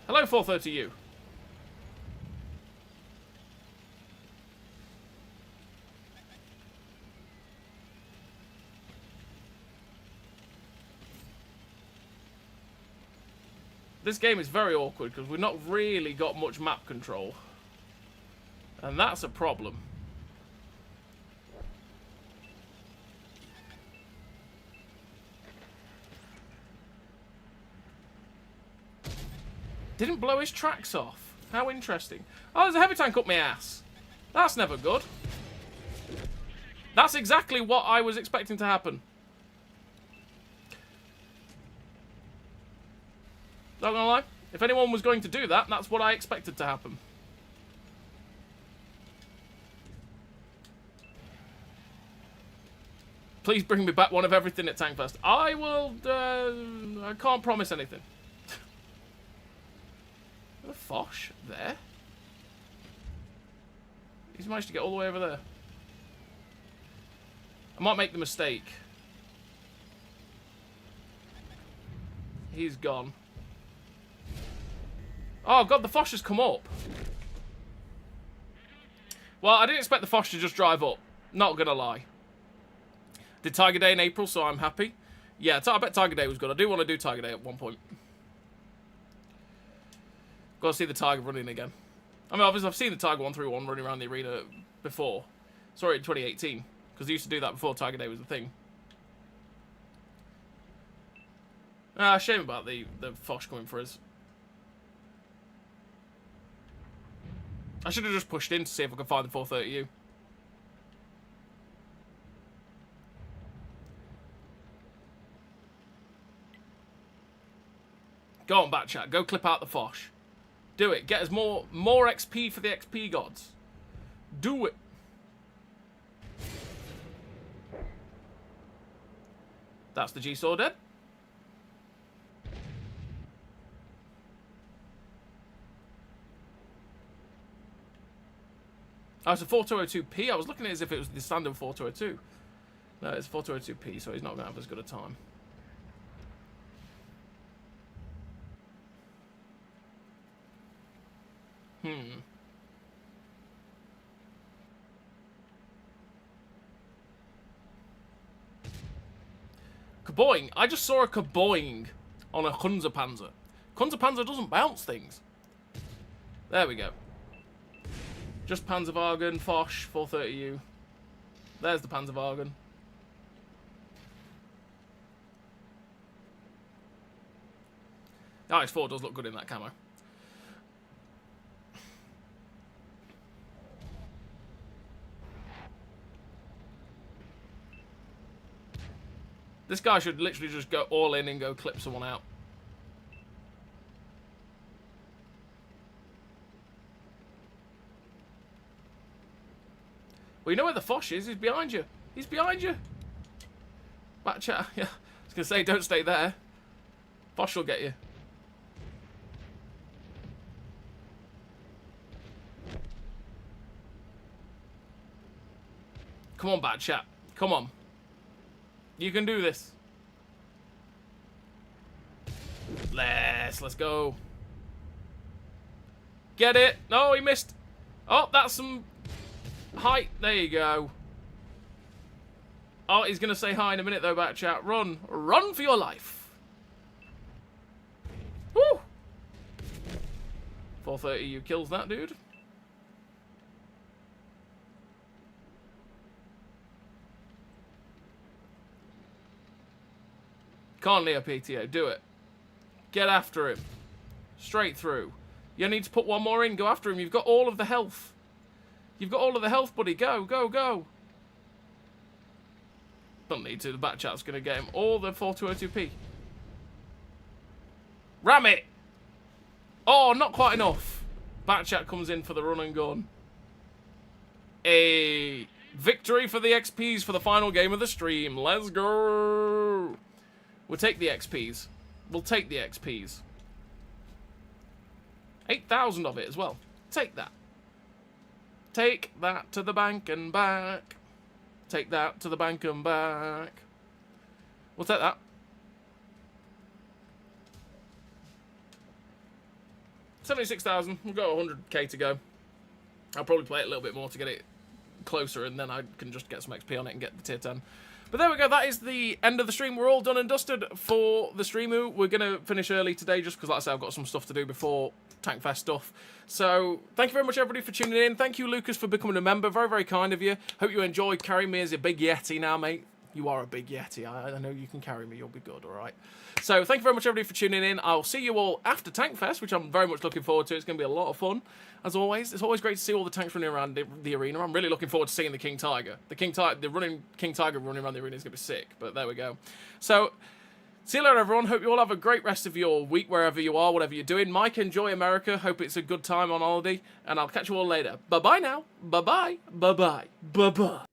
Hello, 430U. This game is very awkward because we've not really got much map control. And that's a problem. Didn't blow his tracks off. How interesting. Oh, there's a heavy tank up my ass. That's never good. That's exactly what I was expecting to happen. Not gonna lie. If anyone was going to do that, that's what I expected to happen. Please bring me back one of everything at Tankfest. I will, I can't promise anything. A Foch there. He's managed to get all the way over there. I might make the mistake. He's gone. Oh god, the Foch has come up. Well, I didn't expect the Foch to just drive up. Not gonna lie. Did Tiger Day in April, so I'm happy. Yeah, I bet Tiger Day was good. I do want to do Tiger Day at one point. Got to see the Tiger running again. I mean, obviously, I've seen the Tiger 131 running around the arena before. Sorry, in 2018. Because they used to do that before Tiger Day was a thing. Shame about the Foch coming for us. I should have just pushed in to see if I could find the 430U. Go on, Batchat. Go clip out the Fosh. Do it. Get us more XP for the XP gods. Do it. That's the G-Saw dead. Oh, it's a 4202P. I was looking at it as if it was the standard 4202. No, it's 4202P, so he's not going to have as good a time. Kaboing. I just saw a kaboing on a Kunzerpanzer. Kunzerpanzer doesn't bounce things. There we go. Just Panzerwagen, Foch, 430U. There's the Panzerwagen. Oh, his 4 does look good in that camo. This guy should literally just go all in and go clip someone out. Well, you know where the Foch is? He's behind you. He's behind you. Batchat. Yeah. I was going to say, don't stay there. Foch will get you. Come on, Batchat. Come on. You can do this. Let's go. Get it. No, he missed. Oh, that's some height. There you go. Oh, he's going to say hi in a minute, though, Batchat. Run. Run for your life. Woo! 430U kills that dude. Can't Leo PTO. Do it. Get after him. Straight through. You need to put one more in. Go after him. You've got all of the health. You've got all of the health, buddy. Go, go, go. Don't need to. The Batchat's going to get him all the 4202P. Ram it! Oh, not quite enough. Batchat comes in for the run and gun. A victory for the XPs for the final game of the stream. Let's go. We'll take the XPs. We'll take the XPs. 8,000 of it as well. Take that. Take that to the bank and back. Take that to the bank and back. We'll take that. 76,000. We've got 100k to go. I'll probably play it a little bit more to get it closer, and then I can just get some XP on it and get the tier 10. But there we go, that is the end of the stream. We're all done and dusted for the streamu. We're going to finish early today just because, like I said, I've got some stuff to do before Tankfest stuff. So, thank you very much, everybody, for tuning in. Thank you, Lucas, for becoming a member. Very, very kind of you. Hope you enjoyed carrying me as a big Yeti now, mate. You are a big Yeti. I know you can carry me. You'll be good, all right? So, thank you very much, everybody, for tuning in. I'll see you all after Tankfest, which I'm very much looking forward to. It's going to be a lot of fun, as always. It's always great to see all the tanks running around the arena. I'm really looking forward to seeing the King Tiger. The King Tiger running around the arena is going to be sick, but there we go. So, see you later, everyone. Hope you all have a great rest of your week, wherever you are, whatever you're doing. Mike, enjoy America. Hope it's a good time on holiday, and I'll catch you all later. Bye-bye now. Bye-bye. Bye-bye. Bye-bye.